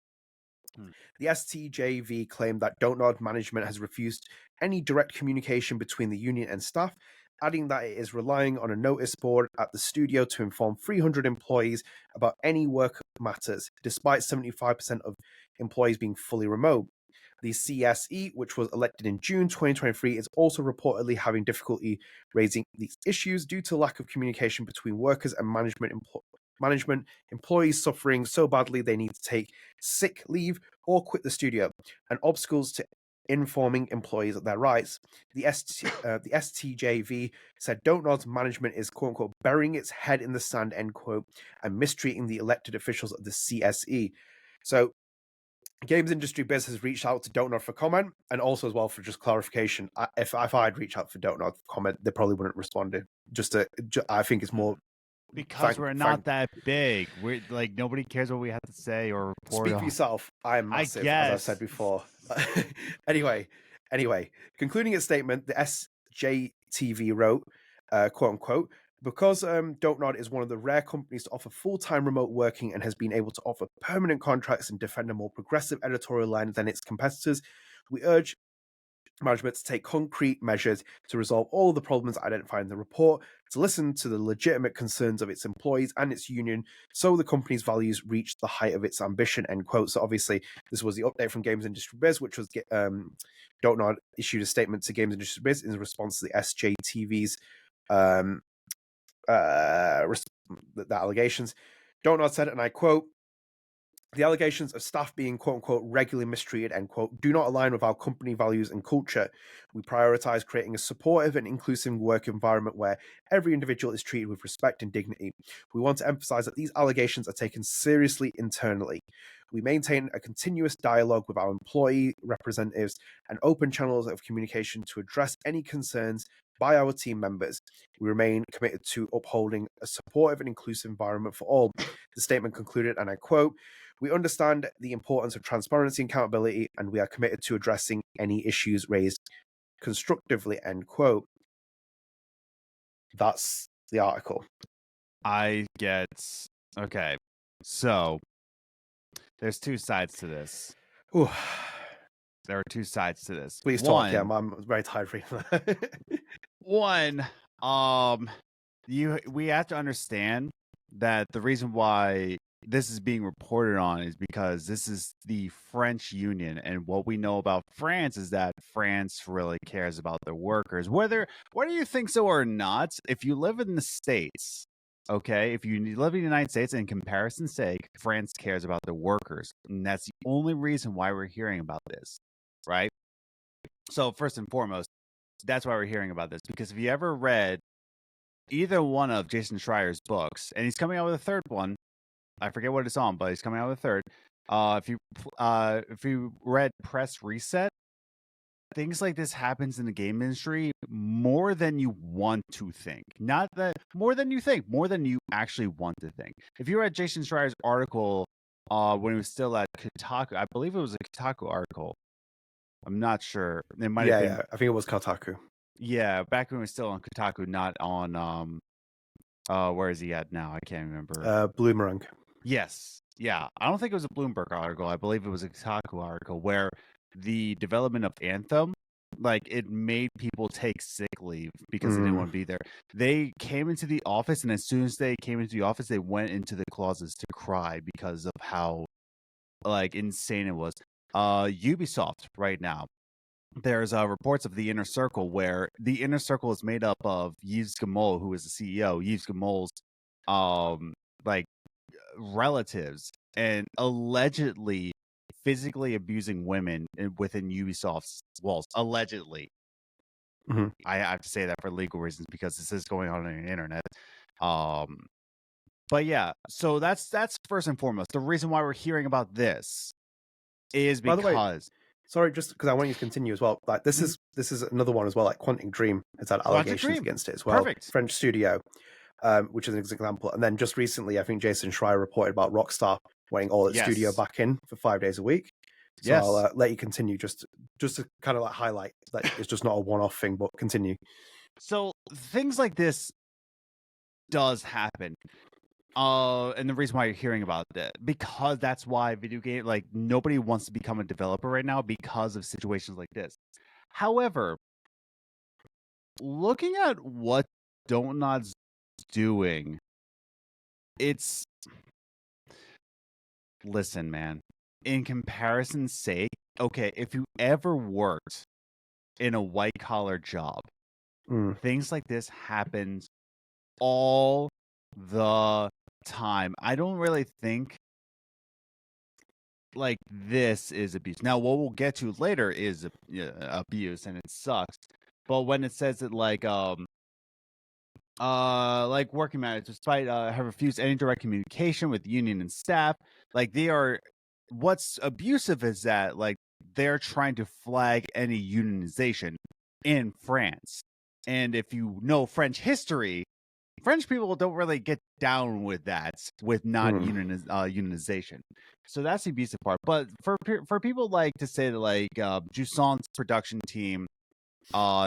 The STJV claimed that Don't Nod management has refused any direct communication between the union and staff, adding that it is relying on a notice board at the studio to inform 300 employees about any work matters, despite 75% of employees being fully remote. The CSE, which was elected in June 2023, is also reportedly having difficulty raising these issues due to lack of communication between workers and management. Employees suffering so badly they need to take sick leave or quit the studio, and obstacles to informing employees of their rights. The STJV said Don't Nod's management is quote unquote burying its head in the sand, end quote, and mistreating the elected officials of the CSE. So Games Industry Biz has reached out to Don't Nod for comment, and also as well for just clarification. If I'd reach out for Don't Nod for comment, they probably wouldn't respond. I think it's more because we're not that big. We're like, nobody cares what we have to say or report. Speak for yourself. I am massive, as I've said before. Anyway, concluding its statement, the SJTV wrote, quote unquote, because Don't Nod is one of the rare companies to offer full-time remote working and has been able to offer permanent contracts and defend a more progressive editorial line than its competitors, we urge management to take concrete measures to resolve all of the problems identified in the report, to listen to the legitimate concerns of its employees and its union, so the company's values reach the height of its ambition, end quote. So obviously, this was the update from Games Industry Biz, which was Don't Nod issued a statement to Games Industry Biz in response to the SJTV's the allegations. Don't Nod said, and I quote, "The allegations of staff being quote-unquote regularly mistreated, end quote, do not align with our company values and culture. We prioritize creating a supportive and inclusive work environment where every individual is treated with respect and dignity. We want to emphasize that these allegations are taken seriously internally. We maintain a continuous dialogue with our employee representatives and open channels of communication to address any concerns by our team members. We remain committed to upholding a supportive and inclusive environment for all." The statement concluded, and I quote, "We understand the importance of transparency and accountability, and we are committed to addressing any issues raised constructively," end quote. That's the article. Okay. So there's two sides to this. Ooh, There are two sides to this. please talk. Yeah, I'm very tired of reading that. One, we have to understand that the reason why this is being reported on is because this is the French Union, and what we know about France is that France really cares about their workers, whether you think so or not. If you live in the States, okay, if you live in the United States, in comparison's sake, France cares about the workers, and that's the only reason why we're hearing about this, right? So first and foremost, that's why we're hearing about this, because if you ever read either one of Jason Schreier's books, and he's coming out with a third one, I forget what it's on, but he's coming out with a third. If you read Press Reset, things like this happens in the game industry more than you want to think. Not that more than you think, more than you actually want to think. If you read Jason Schreier's article when he was still at Kotaku, I believe it was a Kotaku article. I'm not sure. It might have been. Yeah, I think it was Kotaku. Yeah, back when he was still on Kotaku, not on where is he at now? I can't remember. Bloomerang. Yes. Yeah. I don't think it was a Bloomberg article. I believe it was a Kotaku article where the development of Anthem, like, it made people take sick leave because they didn't want to be there. They came into the office, and as soon as they came into the office, they went into the closets to cry because of how, like, insane it was. Ubisoft right now, there's reports of the Inner Circle, where the Inner Circle is made up of Yves Guillemot, who is the CEO, Yves Guillemot's like relatives, and allegedly physically abusing women within Ubisoft's walls. Allegedly. I have to say that for legal reasons because this is going on the internet. But yeah, so that's first and foremost. The reason why we're hearing about this is because. By the way, sorry, just because I want you to continue as well. Like this is another one as well. Like Quantic Dream has had allegations against it as well. Perfect. French studio, which is an example. And then just recently, I think Jason Schreier reported about Rockstar wanting all its studio back in for 5 days a week. So I'll let you continue just to kind of like highlight that it's just not a one-off thing, but continue. So things like this does happen. And the reason why you're hearing about it, because that's why video game, like, nobody wants to become a developer right now because of situations like this. However, looking at what Donut's doing, listen, man, in comparison's sake, okay, if you ever worked in a white collar job, things like this happens all the time. I don't really think like this is abuse. Now, what we'll get to later is abuse, and it sucks. But when it says it like working managers, despite have refused any direct communication with union and staff, like they are. What's abusive is that like they're trying to flag any unionization in France, and if you know French history, French people don't really get down with that, with non-unionization. So that's the abusive part. But for people like to say that like Jusant's production team,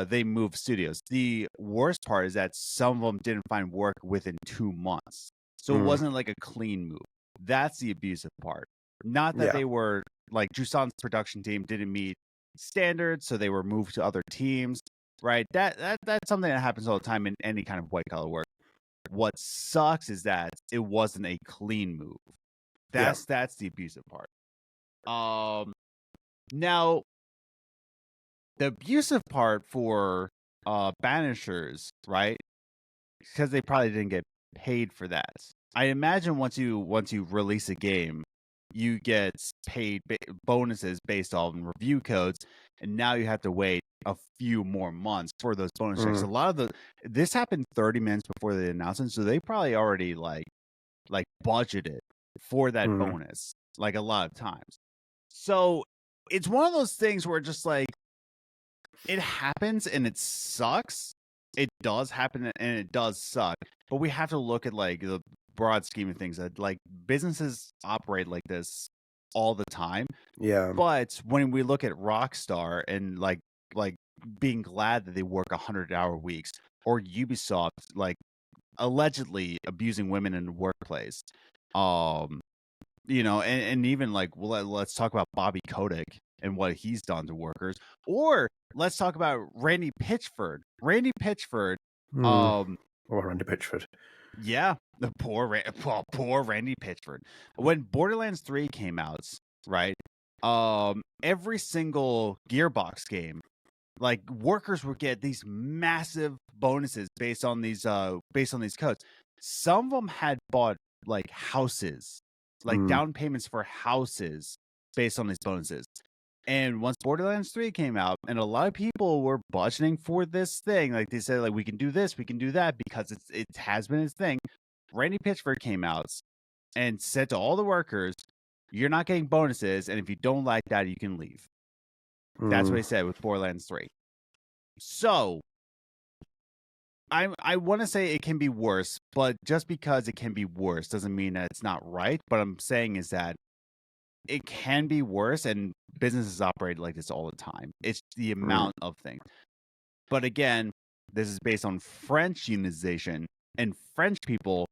they moved studios. The worst part is that some of them didn't find work within 2 months. So it wasn't like a clean move. That's the abusive part. Not that they were like Jusant's production team didn't meet standards, so they were moved to other teams. Right? That's something that happens all the time in any kind of white collar work. What sucks is that it wasn't a clean move. That's the abusive part. Now the abusive part for banishers, right? Because they probably didn't get paid for that. I imagine once you release a game, you get paid bonuses based on review codes, and now you have to wait a few more months for those bonus checks. A lot of this happened 30 minutes before the announcement, so they probably already like budgeted for that bonus like a lot of times. So it's one of those things where just like it happens and it sucks. It does happen and it does suck, but we have to look at like the broad scheme of things that like businesses operate like this all the time. Yeah. But when we look at Rockstar and like being glad that they work 100-hour weeks, or Ubisoft like allegedly abusing women in the workplace. You know, and even like, let's talk about Bobby Kotick and what he's done to workers, or let's talk about Randy Pitchford. Randy Pitchford, Or Randy Pitchford. yeah, the poor Randy Pitchford. When Borderlands 3 came out, right? Every single Gearbox game, like, workers would get these massive bonuses based on these codes. Some of them had bought like houses, like down payments for houses based on these bonuses. And once Borderlands 3 came out, and a lot of people were budgeting for this thing, like they said, like, we can do this, we can do that, because it has been his thing. Randy Pitchford came out and said to all the workers, "You're not getting bonuses, and if you don't like that, you can leave." That's what he said with Borderlands 3. So I want to say it can be worse, but just because it can be worse doesn't mean that it's not right. But I'm saying is that it can be worse, and businesses operate like this all the time. It's the amount of things. But again, this is based on French unionization, and French people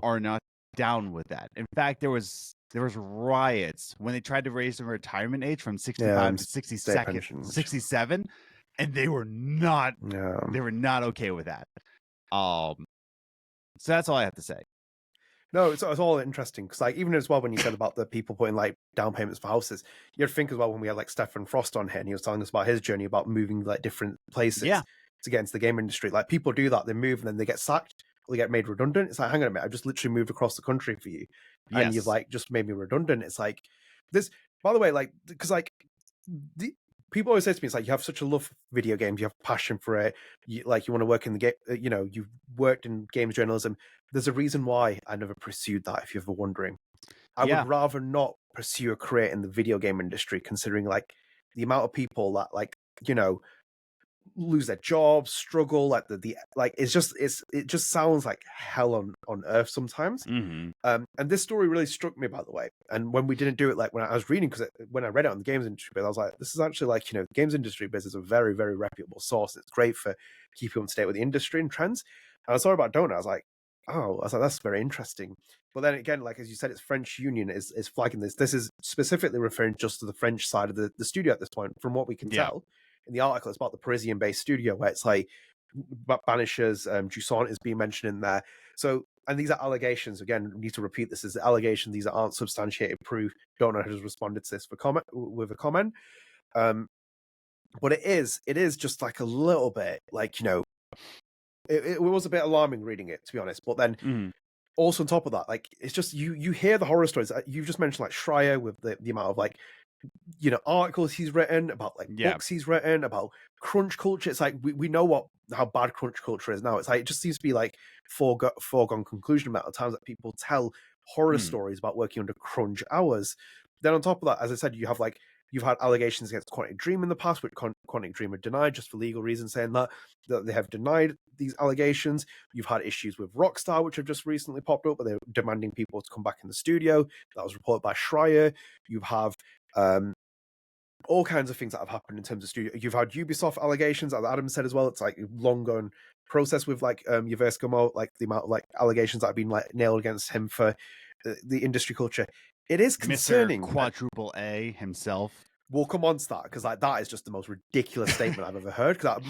are not down with that. In fact, there was riots when they tried to raise the retirement age from 65 to 67, and they were not okay with that. So that's all I have to say. No, it's all interesting because, like, even as well, when you said about the people putting like down payments for houses, you had to think as well when we had like Stefan Frost on here and he was telling us about his journey about moving like different places to get into the game industry. Like, people do that, they move and then they get sacked or they get made redundant. It's like, hang on a minute, I've just literally moved across the country for you, and you've like just made me redundant. It's like this. By the way, like, because like people always say to me, it's like, you have such a love for video games, you have passion for it, you want to work in the game, you know, you've worked in games journalism. There's a reason why I never pursued that, if you're ever wondering. I would rather not pursue a career in the video game industry, considering like the amount of people that, like, you know, lose their jobs, struggle, like it just sounds like hell on earth sometimes. And this story really struck me, by the way. And when we didn't do it, like when I was reading, because when I read it on the games industry biz, I was like, this is actually like, you know, games industry biz is a very, very reputable source. It's great for keeping up to date with the industry and trends. And I saw about Donut, I was like, that's very interesting. But then again, like, as you said, it's French Union is flagging this. This is specifically referring just to the French side of the studio at this point, from what we can tell. In the article, it's about the Parisian-based studio, where it's like Banishers, Jusant is being mentioned in there. So, and these are allegations. Again, we need to repeat this as allegations. These aren't substantiated proof. Donut has responded to this with a comment. But it is just like a little bit, like, you know, it was a bit alarming reading it, to be honest. But then also on top of that, like, it's just you hear the horror stories. You've just mentioned like Schreier with the amount of, like, you know, articles he's written about, like books he's written about crunch culture. It's like we know how bad crunch culture is now. It's like it just seems to be like foregone conclusion amount of times that people tell horror stories about working under crunch hours. Then on top of that, as I said, you've had allegations against Quantic Dream in the past, which Quantic Dream have denied just for legal reasons, saying that they have denied these allegations. You've had issues with Rockstar, which have just recently popped up, where they're demanding people to come back in the studio. That was reported by Schreier. You have all kinds of things that have happened in terms of studio. You've had Ubisoft allegations, as Adam said as well. It's like a long going process with like Yves Guillemot, like the amount of like allegations that have been like nailed against him for the industry culture. It is concerning. Mr. Quadruple A himself. We'll come on to that, because like that is just the most ridiculous statement I've ever heard. Because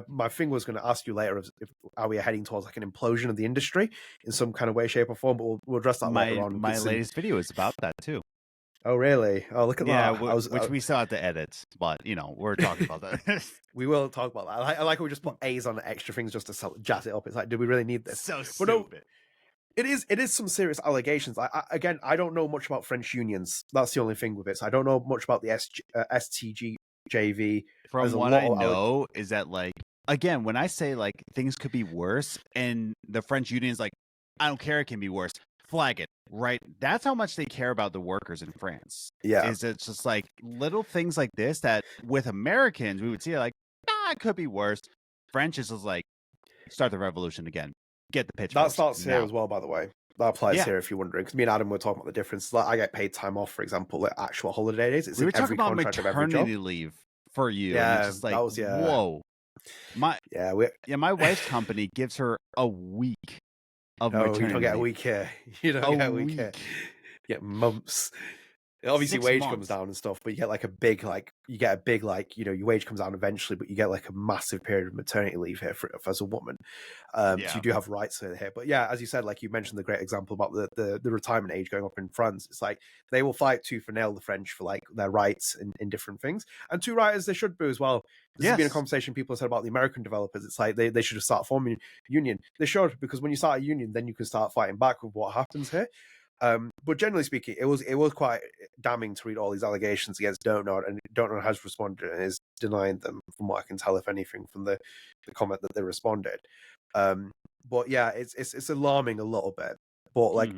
my thing was going to ask you later if are we heading towards like an implosion of the industry in some kind of way, shape, or form. But we'll address that later on. My latest video is about that too. Oh really? Oh, look at that! Which we still have to edit, but you know, we're talking about that. We will talk about that. I like how we just put A's on extra things just to jazz it up. It's like, do we really need this? So stupid. It is some serious allegations. I don't know much about French unions. That's the only thing with it. So I don't know much about the STGJV. From what I know is that, like, again, when I say like things could be worse, and the French union is like, I don't care, it can be worse. Flag it, right? That's how much they care about the workers in France. Yeah, is it's just like little things like this that with Americans we would see like, it could be worse. French is just like, start the revolution again. Get the pitch. That starts here as well, by the way. That applies here if you're wondering. Because me and Adam were talking about the difference. Like, I get paid time off, for example, like actual holiday days. It's we were talking about maternity leave for you. Yeah, and it's just like, that was whoa. My wife's company gives her a week of No, maternity you don't get a leave. week here. You don't A get a week here. week. You get months. Obviously 6 wage months. comes down and stuff, but you get like a big your wage comes down eventually, but you get like a massive period of maternity leave here for as a woman. So Yeah. you do have rights here. But yeah, as you said, like you mentioned the great example about the retirement age going up in France. It's like they will fight tooth and nail, the French, for like their rights in different things. And too right as they should be as well. This has been a Yes. conversation people have said about the American developers. It's like they should have started forming a union. They should, because when you start a union, then you can start fighting back with what happens here. But generally speaking, it was quite damning to read all these allegations against Donut, and Donut has responded and is denying them, from what I can tell, if anything, from the comment that they responded. But yeah, it's alarming a little bit. But like,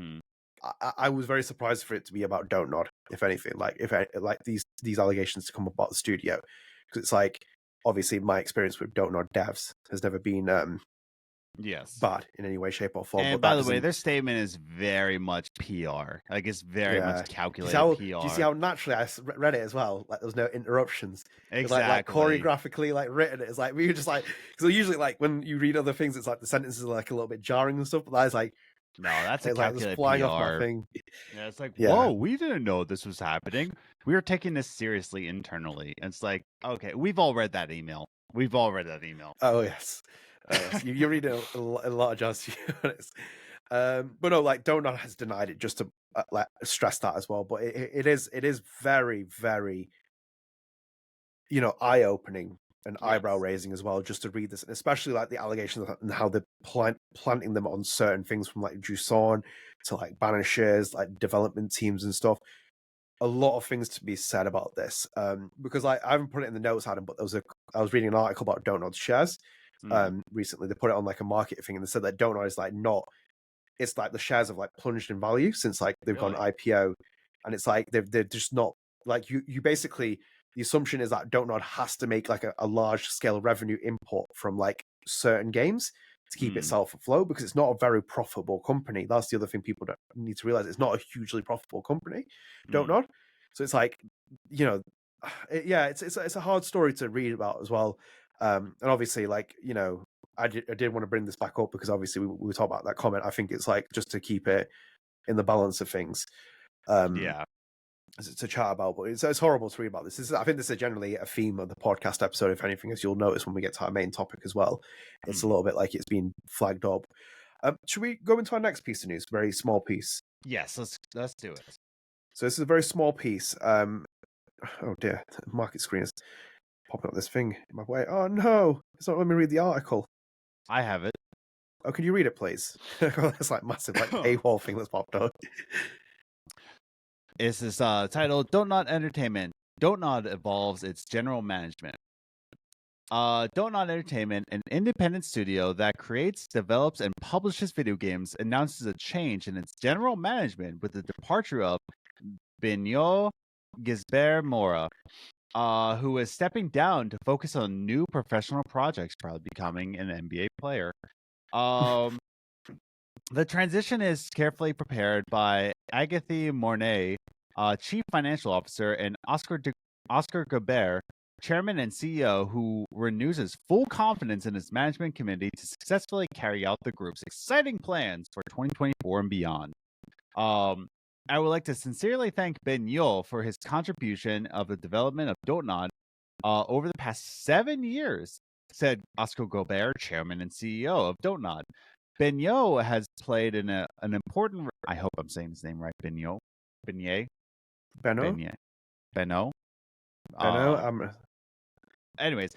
I was very surprised for it to be about Donut, if anything. Like these allegations to come about the studio, because it's like, obviously my experience with Donut devs has never been Yes. bad in any way, shape, or form. And but by the way, their statement is very much PR. Like, it's very much calculated PR. Do you see how naturally I read it as well? Like, there was no interruptions. Exactly. It was like choreographically like written. It's like we were just like, because usually like when you read other things, it's like the sentences are like a little bit jarring and stuff. But I was like, no, that's a like calculated flying PR. off my thing. Yeah, it's like, whoa, we didn't know this was happening. We were taking this seriously internally. And it's like, okay, we've all read that email. Oh yes. You read a lot of jazz. But no, like Donut has denied it, just to like stress that as well. But it is very, very, eye opening and eyebrow raising as well, just to read this, and especially like the allegations and how they're planting them on certain things, from like Jusant to like Banishers, like development teams and stuff. A lot of things to be said about this, because I haven't put it in the notes, Adam, but I was reading an article about Donut's shares recently. They put it on like a market thing, and they said that Donut is like it's like the shares have like plunged in value since like they've gone IPO, and it's like they're just not, like, you basically, the assumption is that Donut has to make like a large scale revenue import from like certain games to keep itself afloat, because it's not a very profitable company. That's the other thing people don't need to realize. It's not a hugely profitable company, Donut. So it's like, it's a hard story to read about as well. And obviously, like, I did want to bring this back up, because obviously we talked about that comment. I think it's like, just to keep it in the balance of things. To chat about, but it's horrible to read about this. I think this is generally a theme of the podcast episode, if anything, as you'll notice when we get to our main topic as well. It's a little bit like it's been flagged up. Should we go into our next piece of news? Very small piece. Yes, let's do it. So this is a very small piece. Oh dear, the market screen is popping up this thing in my way. Oh no, it's not letting me read the article. I have it. Oh, can you read it, please? It's like massive, like paywall thing that's popped up. This is titled Donut Entertainment. Donut evolves its general management. Donut Entertainment, an independent studio that creates, develops, and publishes video games, announces a change in its general management with the departure of Benoit Gisbert Mora, who is stepping down to focus on new professional projects, probably becoming an NBA player. The transition is carefully prepared by Agathe Mornay, Chief Financial Officer, and Oscar Gobert, Chairman and CEO, who renews his full confidence in his management committee to successfully carry out the group's exciting plans for 2024 and beyond. I would like to sincerely thank Benoit for his contribution of the development of Donut over the past 7 years, said Oscar Gobert, Chairman and CEO of Donut. Benoit has played an important. I hope I'm saying his name right. Benoit. Anyways,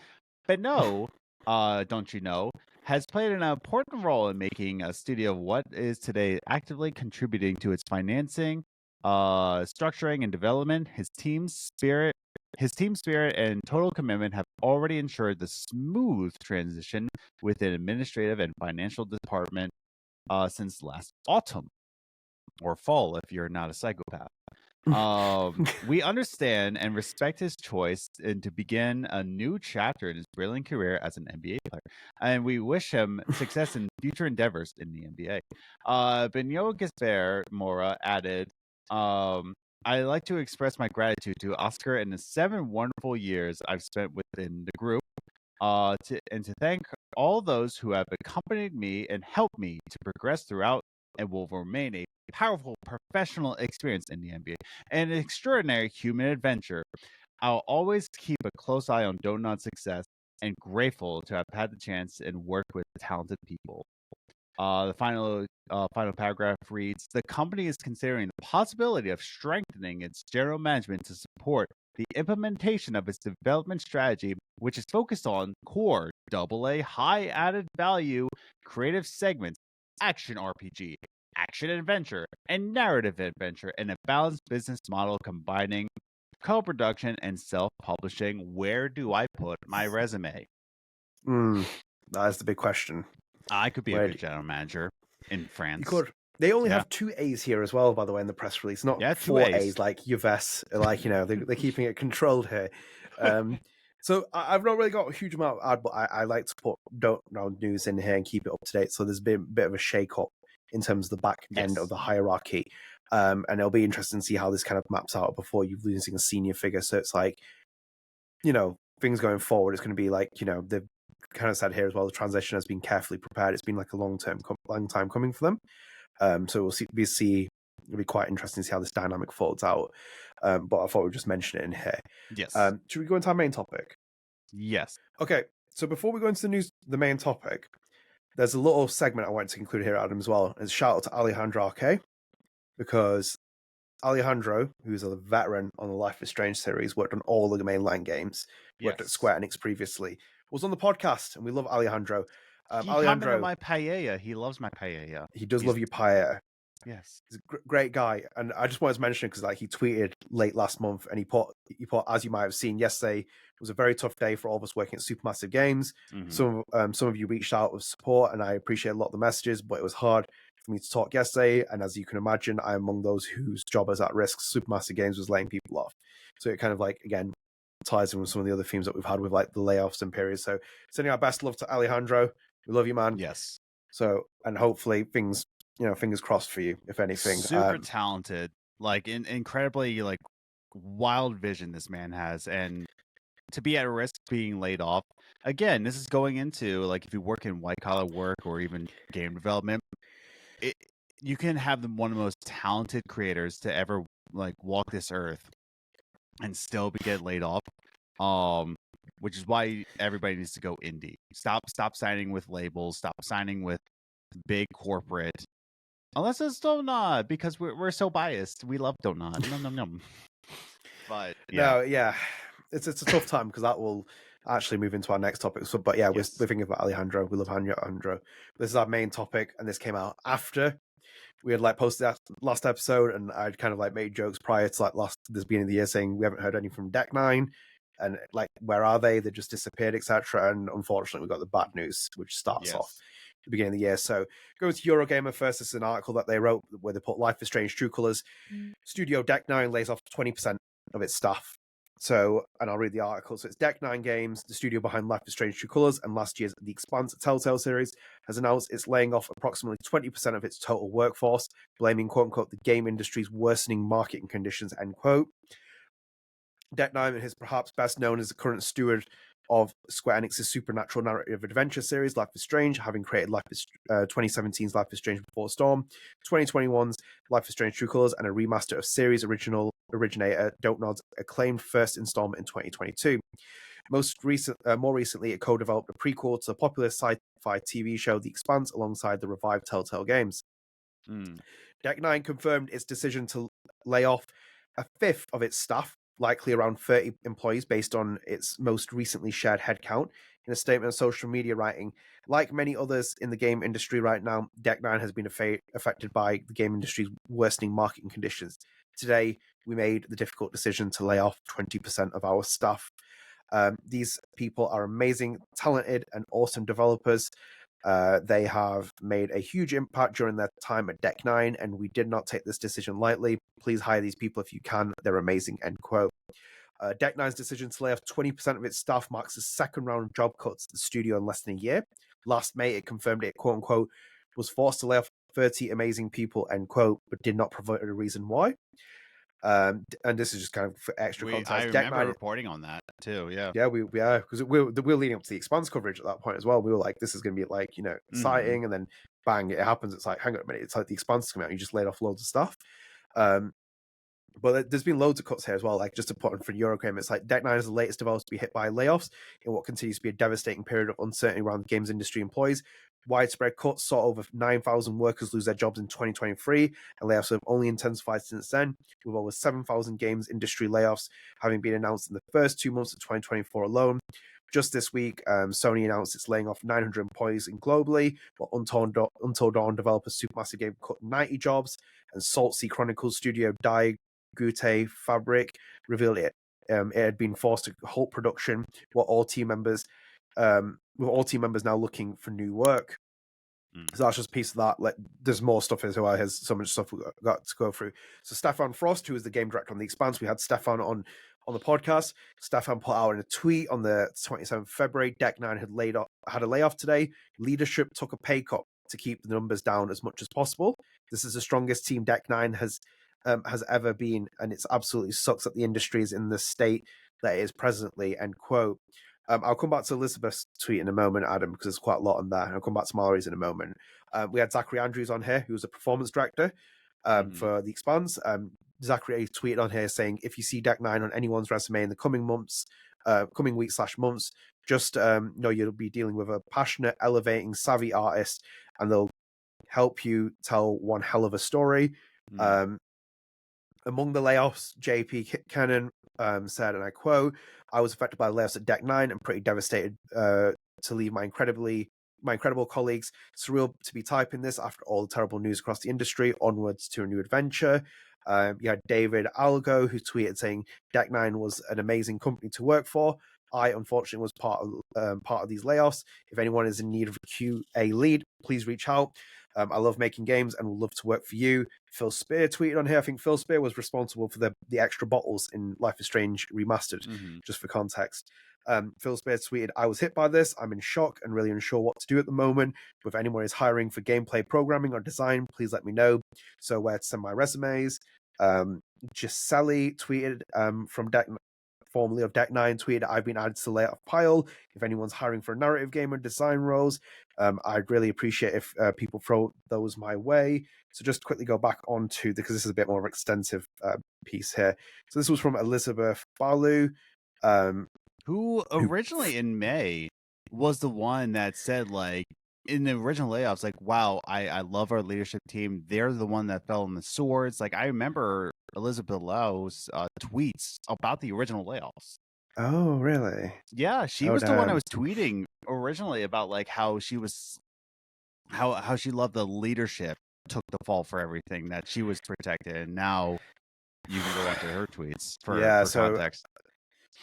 Benoit, don't you know, has played an important role in making a studio what is today actively contributing to its financing, structuring, and development. His team spirit, and total commitment have already ensured the smooth transition within administrative and financial department since last autumn or fall, if you're not a psychopath. We understand and respect his choice and to begin a new chapter in his brilliant career as an NBA player, and we wish him success in future endeavors in the NBA. Benoit Gisbert Mora added, I'd like to express my gratitude to Oscar and the 7 wonderful years I've spent within the group. To thank all those who have accompanied me and helped me to progress throughout and will remain a powerful professional experience in the NBA and an extraordinary human adventure. I'll always keep a close eye on Donut's success and grateful to have had the chance and work with talented people. The final paragraph reads: The company is considering the possibility of strengthening its general management to support the implementation of its development strategy, which is focused on core AA high added value creative segments, action RPG, action adventure, and narrative adventure in a balanced business model combining co-production and self-publishing. Where do I put my resume? That is the big question. I could be Where a good general manager in France. You could. They only Yeah. have 2 A's here as well, by the way, in the press release. Not Yeah, 2 4 A's. A's like Uves. Like, they're keeping it controlled here. So I've not really got a huge amount of ad, but I like to put Don't Know news in here and keep it up to date. So there's been a bit of a shake up in terms of the back end of the hierarchy. And it'll be interesting to see how this kind of maps out before you're losing a senior figure. So it's like, things going forward, it's going to be like, they've kind of said here as well, the transition has been carefully prepared. It's been like a long time coming for them. So we'll see. It'll be quite interesting to see how this dynamic folds out. But I thought we'd just mention it in here. Yes. Should we go into our main topic? Yes. Okay. So before we go into the main topic, there's a little segment I wanted to include here, Adam, as well. It's a shout out to Alejandro Arque, because Alejandro, who's a veteran on the Life is Strange series, worked on all the mainline games, worked at Square Enix previously, was on the podcast, and we love Alejandro. He commented my paella. He loves my paella. He does love your paella. Yes. He's a great guy. And I just wanted to mention it because he tweeted late last month, and he put, as you might have seen yesterday, it was a very tough day for all of us working at Supermassive Games. Mm-hmm. Some of you reached out with support, and I appreciate a lot of the messages, but it was hard for me to talk yesterday. And as you can imagine, I'm among those whose job is at risk. Supermassive Games was laying people off. So it kind of again, ties in with some of the other themes that we've had with the layoffs and periods. So sending our best love to Alejandro. We love you, man. Yes. So, and hopefully fingers crossed for you, if anything. Super talented, incredibly wild vision this man has, and to be at risk being laid off again, this is going into if you work in white collar work or even game development, you can have one of the most talented creators to ever walk this earth and still get laid off. Which is why everybody needs to go indie. Stop signing with labels. Stop signing with big corporate. Unless it's Donut, because we're so biased. We love Donut. Nom. But yeah, it's a tough time because that will actually move into our next topic. So, but yeah, yes. we're thinking about Alejandro. We love Alejandro. This is our main topic, and this came out after we had posted that last episode, and I'd kind of made jokes prior to this beginning of the year saying we haven't heard anything from Deck 9. And where are they? They just disappeared, etc. And unfortunately, we got the bad news, which starts off the beginning of the year. So go to Eurogamer first. This is an article that they wrote where they put Life is Strange True Colors. Studio Deck 9 lays off 20% of its staff. So, and I'll read the article. So it's Deck 9 Games, the studio behind Life is Strange True Colors, and last year's The Expanse Telltale series, has announced it's laying off approximately 20% of its total workforce, blaming quote unquote the game industry's worsening marketing conditions, end quote. Deck 9 is perhaps best known as the current steward of Square Enix's supernatural narrative adventure series, Life is Strange, having created 2017's Life is Strange Before Storm, 2021's Life is Strange True Colors, and a remaster of series originator Dontnod's acclaimed first installment in 2022. More recently, it co-developed a prequel to the popular sci-fi TV show The Expanse alongside the revived Telltale games. Deck 9 confirmed its decision to lay off a fifth of its staff, likely around 30 employees based on its most recently shared headcount, in a statement on social media writing, like many others in the game industry right now, Deck 9 has been affected by the game industry's worsening marketing conditions. Today, we made the difficult decision to lay off 20% of our staff. These people are amazing, talented, and awesome developers. They have made a huge impact during their time at Deck 9, and we did not take this decision lightly. Please hire these people if you can. They're amazing, end quote. Deck 9's decision to lay off 20% of its staff marks the second round of job cuts at the studio in less than a year. Last May, it confirmed it, quote unquote, was forced to lay off 30 amazing people, end quote, but did not provide a reason why. And this is just kind of for extra context. I Deck remember 9, reporting on that too. Yeah. yeah, we are, because we're leading up to the Expanse coverage at that point as well. We were like, this is going to be like, exciting, and then bang, it happens. It's like, hang on a minute, it's like the Expanse is coming out. You just laid off loads of stuff. But there's been loads of cuts here as well. Like, just to put on for Eurogame, it's like Deck 9 is the latest developer to be hit by layoffs in what continues to be a devastating period of uncertainty around the games industry employees. Widespread cuts saw over 9,000 workers lose their jobs in 2023, and layoffs have only intensified since then, with over 7,000 games industry layoffs having been announced in the first 2 months of 2024 alone. Just this week, Sony announced it's laying off 900 employees globally, while Untold Dawn developer Supermassive Game cut 90 jobs, and Salt Sea Chronicles studio Gute Fabric revealed it had been forced to halt production, with all team members now looking for new work. So that's just a piece of that. Like, there's more stuff as well. There's so much stuff we've got to go through. So Stefan Frost, who is the game director on The Expanse, we had Stefan on the podcast. Stefan put out in a tweet on the 27th of February, Deck 9 had a layoff today. Leadership took a pay cut to keep the numbers down as much as possible. This is the strongest team Deck 9 has ever been, and it absolutely sucks that the industry is in the state that it is presently, end quote. I'll come back to Elizabeth's tweet in a moment, Adam, because there's quite a lot on there. I'll come back to Mallory's in a moment. We had Zachary Andrews on here, who's a performance director for The Expanse. Zachary tweeted on here saying, if you see Deck 9 on anyone's resume in the coming weeks/months, just know you'll be dealing with a passionate, elevating, savvy artist, and they'll help you tell one hell of a story. Among the layoffs, JP Cannon said, and I quote, I was affected by the layoffs at Deck 9 and pretty devastated to leave my incredible colleagues. Surreal to be typing this after all the terrible news across the industry. Onwards to a new adventure. You had David Algo, who tweeted saying, Deck 9 was an amazing company to work for. I, unfortunately, was part of these layoffs. If anyone is in need of a QA lead, please reach out. I love making games and would love to work for you. Phil Spear tweeted on here. I think Phil Spear was responsible for the extra bottles in Life is Strange Remastered, just for context. Phil Spear tweeted, I was hit by this. I'm in shock and really unsure what to do at the moment. But if anyone is hiring for gameplay programming or design, please let me know. So where to send my resumes. Giselle tweeted from Deck, formerly of Deck 9, tweeted, I've been added to the layoff pile. If anyone's hiring for a narrative game or design roles, I'd really appreciate if people throw those my way. So just quickly go back onto, because this is a bit more of an extensive piece here. So this was from Elizabeth Balu. Who originally in May was the one that said, like, in the original layoffs, like, wow, I love our leadership team. They're the one that fell on the swords. Like, I remember Elizabeth Lau's tweets about the original layoffs. Oh, really? Yeah, she was the one I was tweeting originally about, like, how she was, how she loved the leadership took the fall for everything, that she was protected. And now you can go after her tweets for context.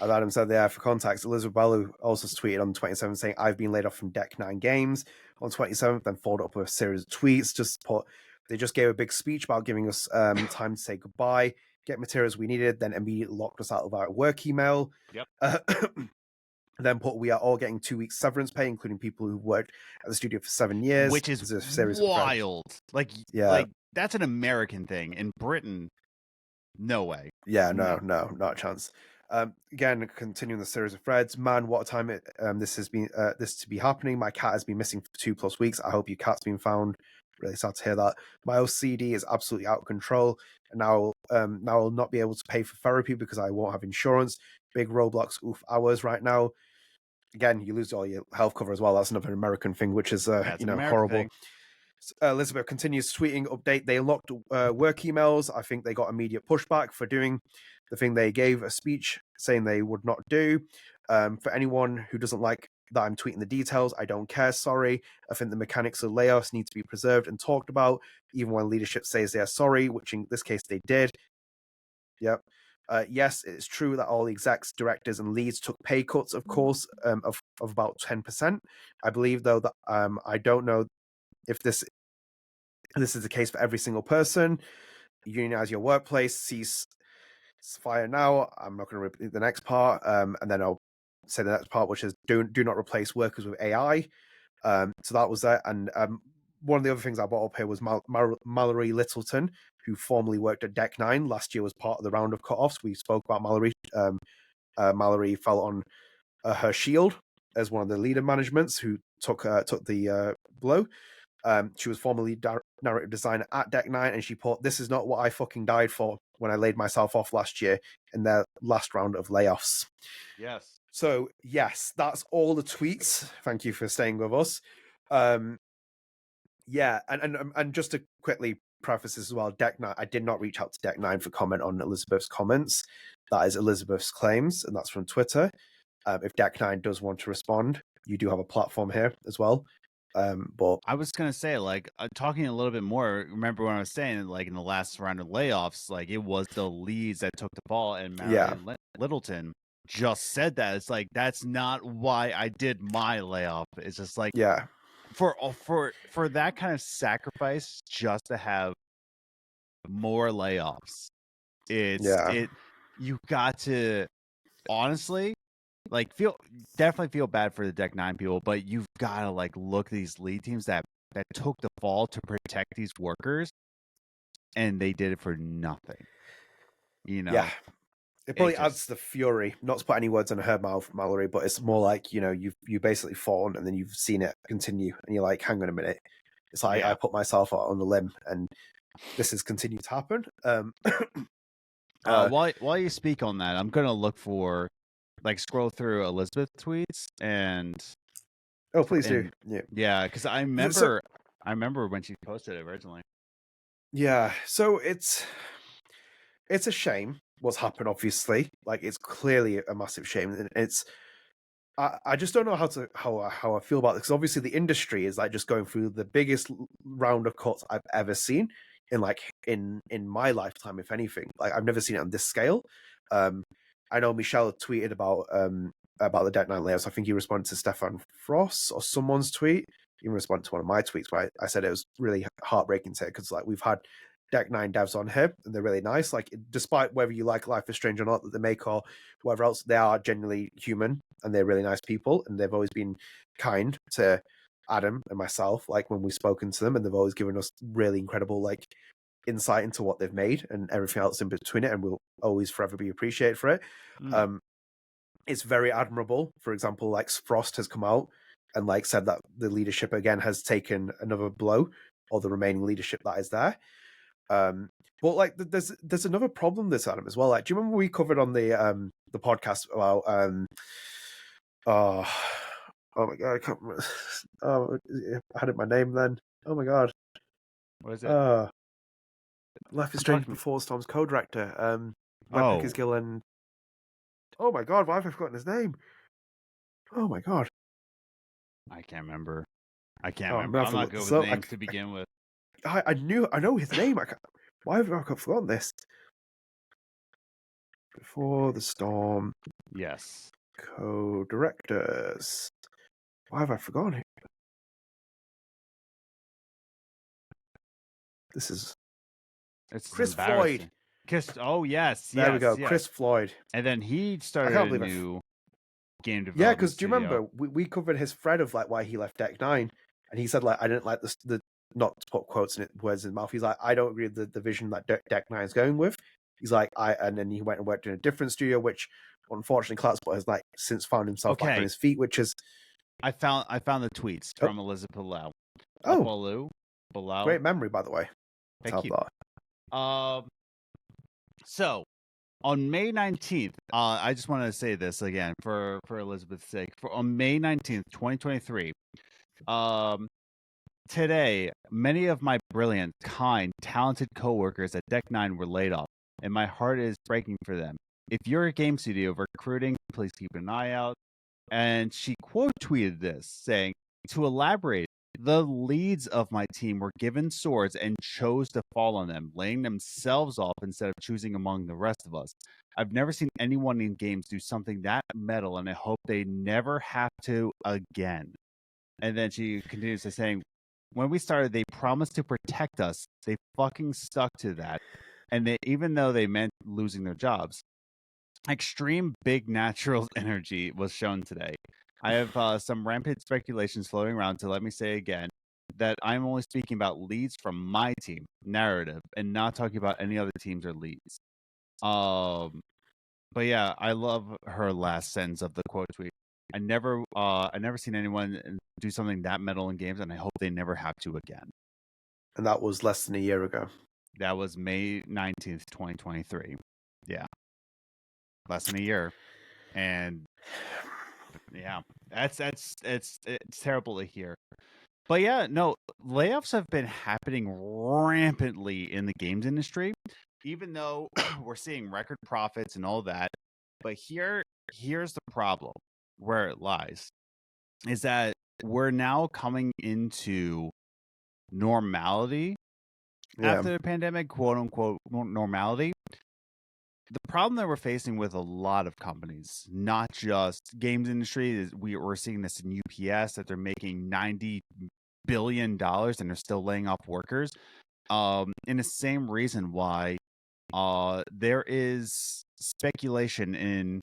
As Adam said there, for context, Elizabeth Balu also tweeted on the 27th saying, I've been laid off from Deck 9 Games on 27th, then followed up with a series of tweets. They just gave a big speech about giving us time to say goodbye, get materials we needed, then immediately locked us out of our work email. Yep. Then we are all getting 2 weeks severance pay, including people who worked at the studio for 7 years. Which is wild. Like, that's an American thing. In Britain, no way. Yeah, no, not a chance. Again, continuing the series of threads. Man, what a time this to be happening. My cat has been missing for 2+ weeks. I hope your cat's been found. Really sad to hear that. My OCD is absolutely out of control, and now I'll not be able to pay for therapy because I won't have insurance. Big Roblox hours right now. Again, you lose all your health cover as well. That's another American thing, which is horrible. Thing. Elizabeth continues tweeting update. They locked work emails. I think they got immediate pushback for doing the thing they gave a speech saying they would not do. For anyone who doesn't like that I'm tweeting the details, I don't care, sorry. I think the mechanics of layoffs need to be preserved and talked about, even when leadership says they are sorry, which in this case they did. Yep. Yes, it's true that all the execs, directors, and leads took pay cuts, of course, of about 10%. I believe, though, that I don't know if this is the case for every single person. Unionize your workplace, cease fire now. I'm not going to repeat the next part, and then I'll say the next part, which is do not replace workers with AI. So that was that. And one of the other things I brought up here was Mallory Littleton, who formerly worked at Deck Nine. Last year was part of the round of cutoffs. We spoke about Mallory. Mallory fell on her shield as one of the leader managements who took the blow. She was formerly narrative designer at Deck Nine, and she put, "This is not what I fucking died for when I laid myself off last year in their last round of layoffs." Yes. So yes, that's all the tweets. Thank you for staying with us. Yeah, and just to quickly preface this as well, Deck Nine, I did not reach out to Deck Nine for comment on Elizabeth's comments. That is Elizabeth's claims, and that's from Twitter. If Deck Nine does want to respond, you do have a platform here as well. But I was gonna say, like, talking a little bit more. Remember when I was saying, like, in the last round of layoffs, like, it was the leads that took the ball, and Marion Littleton just said that. It's like, that's not why I did my layoff. It's just like, yeah, for that kind of sacrifice, just to have more layoffs, you got to honestly, like, definitely feel bad for the Deck Nine people, but you've got to, like, look at these lead teams that took the fall to protect these workers, and they did it for nothing. You know, yeah. It probably adds the fury. Not to put any words in her mouth, Mallory, but it's more like, you know, you basically fallen and then you've seen it continue, and you're like, hang on a minute. It's like I put myself out on the limb, and this has continued to happen. While you speak on that, I'm gonna look for, like, scroll through Elizabeth tweets and please do. Yeah, because I remember when she posted it originally. Yeah, so it's a shame what's happened. Obviously, like, it's clearly a massive shame, and it's I just don't know how I feel about this, because obviously the industry is like just going through the biggest round of cuts I've ever seen in my lifetime, if anything. Like, I've never seen it on this scale. I know Michelle tweeted about the Deck Nine layoffs. I think he responded to Stefan Frost or someone's tweet. He responded to one of my tweets where I said it was really heartbreaking to it, because, like, we've had Deck Nine devs on here, and they're really nice. Like, despite whether you like Life is Strange or not that they make, or whatever else, they are genuinely human, and they're really nice people, and they've always been kind to Adam and myself, like, when we've spoken to them, and they've always given us really incredible, like, insight into what they've made and everything else in between it, and we'll always forever be appreciated for it. It's very admirable. For example, like, Frost has come out and, like, said that the leadership again has taken another blow, or the remaining leadership that is there. But, like, there's another problem this, Adam, as well. Like, do you remember we covered on the podcast about oh my god, I can't remember. I had it my name then. Oh my god. What is it? Life is Strange Before Storm's co-director. Webpickers Gill and oh my god, why have I forgotten his name? Oh my god. I can't remember. I'm not good with names to begin with. I know his name. Why have I forgotten this? Before the Storm. Yes. Co-directors. Why have I forgotten it? It's Chris Floyd. Yes. There we go. Yes. Chris Floyd. And then he started a new game development. Yeah, because do you remember we covered his thread of, like, why he left Deck Nine, and he said, like, I didn't like the not to put words in his mouth. He's like, I don't agree with the vision that Deck Nine is going with. He's like, and then he went and worked in a different studio, which unfortunately Cloudspot has, like, since found himself back on his feet, which is. I found the tweets from Elizabeth Palau. Palau. Great memory, by the way. Thank you. So on May 19th, I just wanted to say this again for Elizabeth's sake. On May 19th, 2023, today, many of my brilliant, kind, talented coworkers at Deck Nine were laid off, and my heart is breaking for them. If you're a game studio recruiting, please keep an eye out. And she quote tweeted this, saying, to elaborate, the leads of my team were given swords and chose to fall on them, laying themselves off instead of choosing among the rest of us. I've never seen anyone in games do something that metal, and I hope they never have to again. And then she continues to saying, when we started, they promised to protect us. They fucking stuck to that. And even though they meant losing their jobs, extreme big natural energy was shown today. I have some rampant speculations floating around, so let me say again, that I'm only speaking about leads from my team, narrative, and not talking about any other teams or leads. But yeah, I love her last sentence of the quote tweet. I never seen anyone do something that metal in games, and I hope they never have to again. And that was less than a year ago. That was May 19th, 2023. Yeah. Less than a year. And yeah, it's terrible to hear. But yeah, no, layoffs have been happening rampantly in the games industry, even though we're seeing record profits and all that. But here's the problem where it lies is that we're now coming into normality after the pandemic, quote unquote normality. The problem that we're facing with a lot of companies, not just games industry, is we're seeing this in UPS that they're making $90 billion and they're still laying off workers. In the same reason why there is speculation in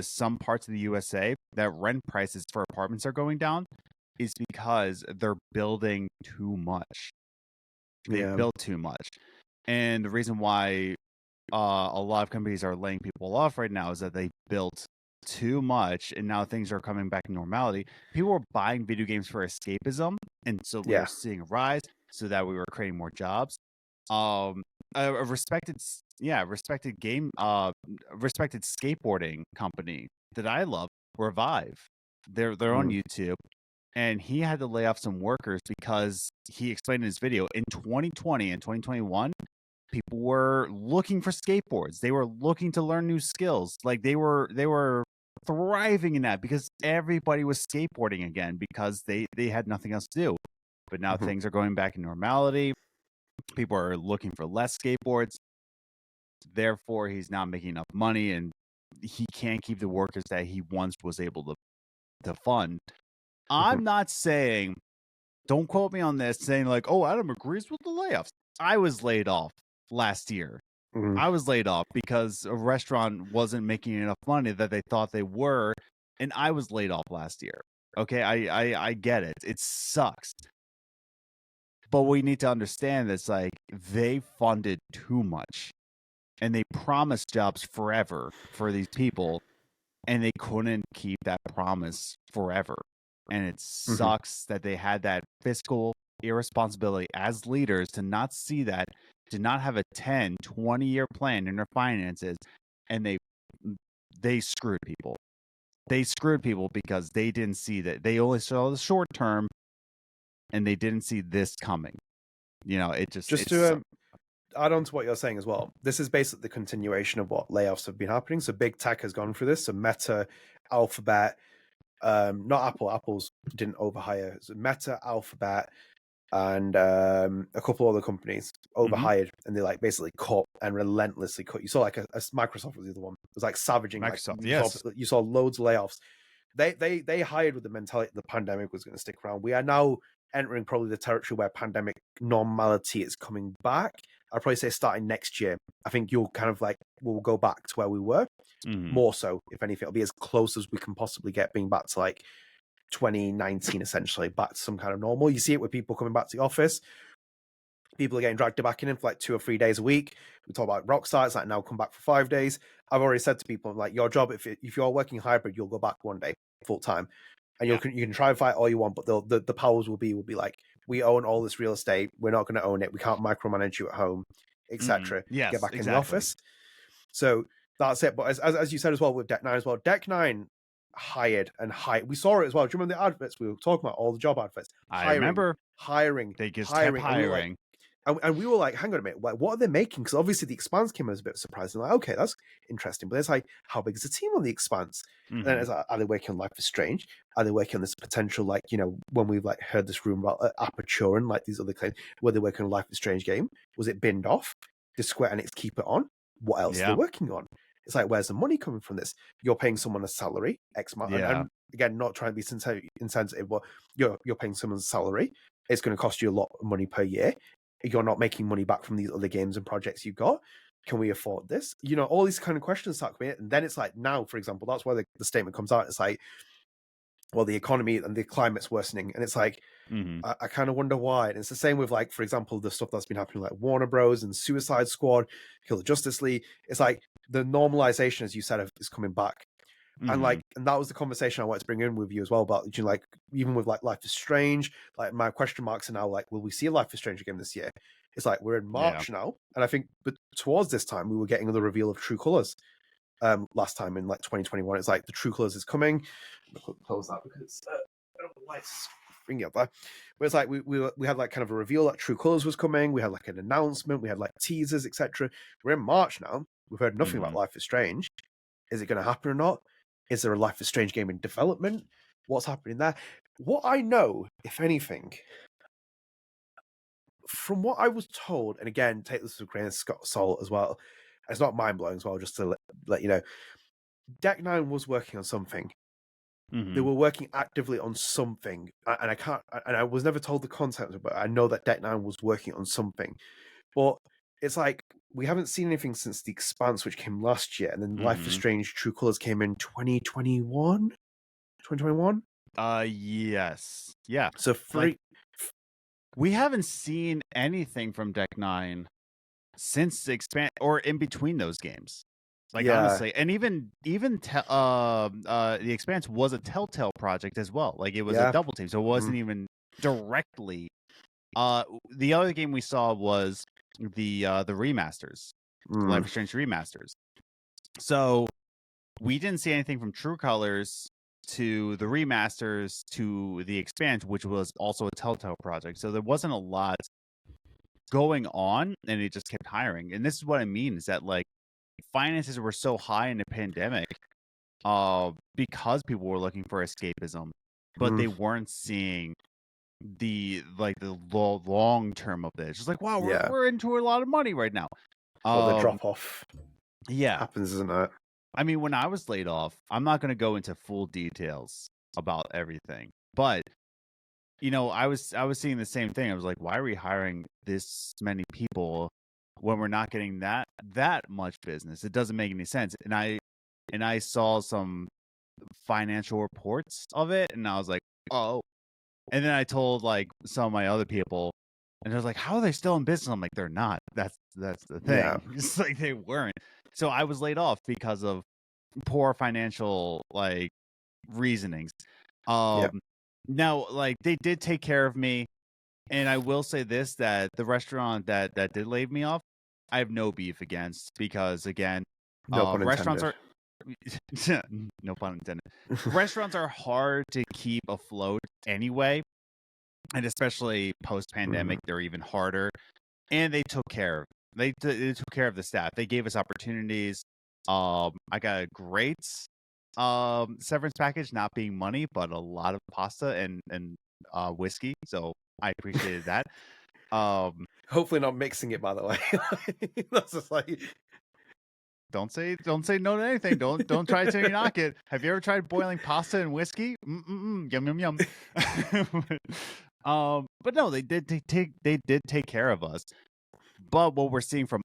some parts of the USA that rent prices for apartments are going down is because they're building too much. They built too much. And the reason why a lot of companies are laying people off right now is that they built too much and now things are coming back to normality. People were buying video games for escapism, and so we were seeing a rise so that we were creating more jobs. A respected skateboarding company that I love, Revive. They're on YouTube, and he had to lay off some workers because he explained in his video in 2020 and 2021 people were looking for skateboards. They were looking to learn new skills. Like they were thriving in that because everybody was skateboarding again because they had nothing else to do. But now things are going back in normality. People are looking for less skateboards. Therefore, he's not making enough money and he can't keep the workers that he once was able to fund. I'm not saying, don't quote me on this, saying like, oh, Adam agrees with the layoffs. I was laid off last year. I was laid off because a restaurant wasn't making enough money that they thought they were, and I was laid off last year. Okay, I get it. It sucks. But we need to understand that's like they funded too much and they promised jobs forever for these people, and they couldn't keep that promise forever. And it sucks that they had that fiscal irresponsibility as leaders to not see that, to not have a 10, 20-year plan in their finances, and they screwed people. They screwed people because they didn't see that. They only saw the short term, and they didn't see this coming. You know, it just to add on to what you're saying as well. This is basically the continuation of what layoffs have been happening. So big tech has gone through this. So Meta, Alphabet, not Apple. Apple's didn't overhire. So Meta, Alphabet, and a couple other companies overhired, and they like basically cut and relentlessly cut. You saw like a Microsoft was the other one. It was like savaging. Microsoft, like, you saw loads of layoffs. They hired with the mentality the pandemic was going to stick around. We are now entering probably the territory where pandemic normality is coming back. I'd probably say starting next year. I think you'll kind of like we'll go back to where we were. More so, if anything, it'll be as close as we can possibly get, being back to like 2019, essentially, back to some kind of normal. You see it with people coming back to the office. People are getting dragged back in for like 2 or 3 days a week. We talk about Rockstar, it's like now come back for 5 days. I've already said to people, like, your job, if you're working hybrid, you'll go back one day full time, and you can try and fight all you want, but the powers will be like, we own all this real estate, we're not going to own it, we can't micromanage you at home, etc. Yes, get back in the office. So that's it. But as you said as well with Deck 9 as well, Deck 9 hired. We saw it as well. Do you remember the adverts we were talking about? All the job adverts. I remember hiring. They just kept hiring. And we were like, hang on a minute, what are they making? Because obviously the Expanse came as a bit surprising. Like, okay, that's interesting. But it's like, how big is the team on the Expanse? And then it's like, are they working on Life is Strange? Are they working on this potential, like, you know, when we've like heard this rumor about Aperture and like these other claims, were they working on Life is Strange game? Was it binned off? Did Square Enix keep it on? What else are they working on? It's like, where's the money coming from this? You're paying someone a salary, X amount. And again, not trying to be insensitive, but you're paying someone a salary. It's going to cost you a lot of money per year. You're not making money back from these other games and projects you've got. Can we afford this? You know, all these kind of questions start coming in. And then it's like, now, for example, that's why the statement comes out. It's like, well, the economy and the climate's worsening, and it's like I kind of wonder why. And it's the same with, like, for example, the stuff that's been happening, like Warner Bros. And Suicide Squad, Kill the Justice League. It's like the normalization, as you said, is coming back. And like, and that was the conversation I wanted to bring in with you as well about, you know, like, even with like Life is Strange, like my question marks are now like, will we see Life is Strange again this year? It's like we're in March now, and I think, but towards this time we were getting the reveal of True Colors. Last time in like 2021, it's like the True Colors is coming. I'll close that because I don't know why it's bringing up there. But it's like we had like kind of a reveal that True Colors was coming. We had like an announcement. We had like teasers, etc. We're in March now. We've heard nothing about Life is Strange. Is it going to happen or not? Is there a Life is Strange game in development? What's happening there? What I know, if anything, from what I was told, and again, take this with a grain of salt as well. It's not mind blowing as well. Just to let you know, Deck Nine was working on something. They were working actively on something, and I can't. And I was never told the concept, but I know that Deck Nine was working on something. But it's like we haven't seen anything since The Expanse, which came last year, and then Life is Strange: True Colors came in 2021. 2021. Yes, yeah. So we haven't seen anything from Deck Nine since the Expanse, or in between those games. Like, honestly, and even the Expanse was a Telltale project as well. Like, it was a double team, so it wasn't even directly. The other game we saw was the remasters, Life is Strange remasters. So we didn't see anything from True Colors to the remasters to the Expanse, which was also a Telltale project. So there wasn't a lot going on, and it just kept hiring. And this is what I mean, is that like finances were so high in the pandemic because people were looking for escapism, but they weren't seeing the long term of this. Just like, wow, we're into a lot of money right now. The drop off happens, isn't it? I mean, when I was laid off, I'm not going to go into full details about everything, but you know, I was seeing the same thing. I was like, why are we hiring this many people when we're not getting that much business? It doesn't make any sense. And I saw some financial reports of it, and I was like, oh. And then I told like some of my other people, and I was like, how are they still in business? I'm like, they're not. That's the thing. Yeah. It's like they weren't. So I was laid off because of poor financial like reasonings. Now, like, they did take care of me, and I will say this, that the restaurant that did lay me off, I have no beef against, because again, restaurants are no pun intended. Restaurants are hard to keep afloat anyway, and especially post-pandemic, they're even harder. And they took care of the staff. They gave us opportunities. I got a great severance package, not being money, but a lot of pasta and whiskey. So I appreciated that. Hopefully not mixing it, by the way. That's just like, don't say no to anything. Don't try to knock it. Have you ever tried boiling pasta and whiskey? Yum yum yum. But no, they did take care of us. But what we're seeing from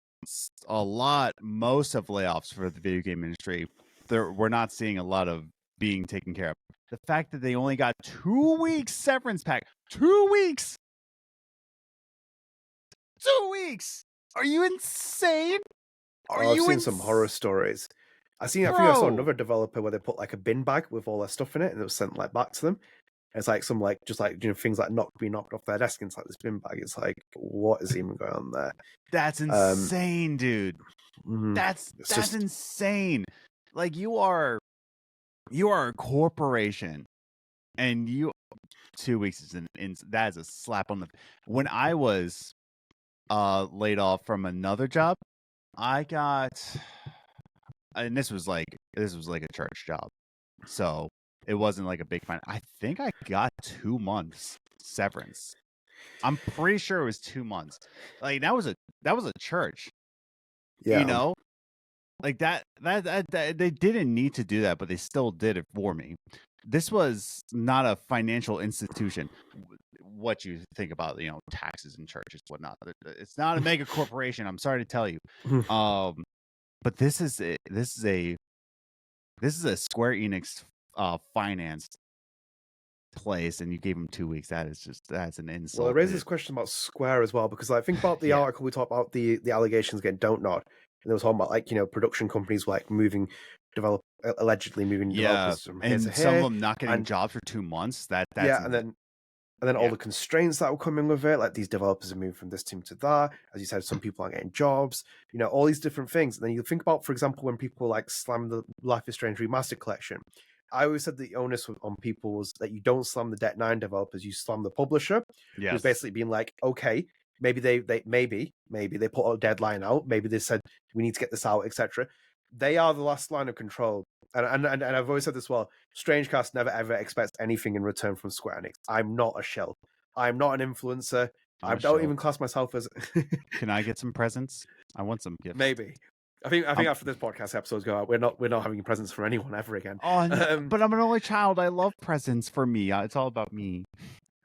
most of layoffs for the video game industry, we're not seeing a lot of being taken care of. The fact that they only got 2 weeks severance pack, 2 weeks. 2 weeks. Are you insane? I've seen some horror stories. I think I saw another developer where they put like a bin bag with all their stuff in it, and it was sent like back to them. It's like some like just like, you know, things like being knocked off their desk into like this bin bag. It's like, what is even going on there? That's insane, dude. That's insane. Like, you are a corporation, and 2 weeks is that is a slap on the. When I was laid off from another job, I got, and this was like a church job, so it wasn't like a big fine. I think I got 2 months severance. I'm pretty sure it was 2 months. Like, that was a church. Yeah. You know, like that they didn't need to do that, but they still did it for me. This was not a financial institution. What you think about, you know, taxes and churches, whatnot. It's not a mega corporation. I'm sorry to tell you. But this is a Square Enix financed place and you gave them 2 weeks. That's an insult. Well, it raises this question about Square as well, because like think about the article we talked about the allegations again, don't nod. And they were talking about like, production companies like allegedly moving developers from here to here. And some of them not getting jobs for 2 months. That's and then all the constraints that were coming with it, like these developers are moving from this team to that. As you said, some people aren't getting jobs, all these different things. And then you think about, for example, when people like slam the Life is Strange Remastered collection. I always said the onus on people was that you don't slam the Deck 9 developers, you slam the publisher. Yes. Who's basically being like, okay, maybe they put a deadline out, maybe they said we need to get this out, etc. They are the last line of control. And I've always said this well, StrangeCast never ever expects anything in return from Square Enix. I'm not a shell. I'm not an influencer. I don't even class myself as Can I get some presents? I want some gifts. Maybe. I think after this podcast episodes go out, we're not having presents from anyone ever again. Oh, no, but I'm an only child. I love presents for me. It's all about me.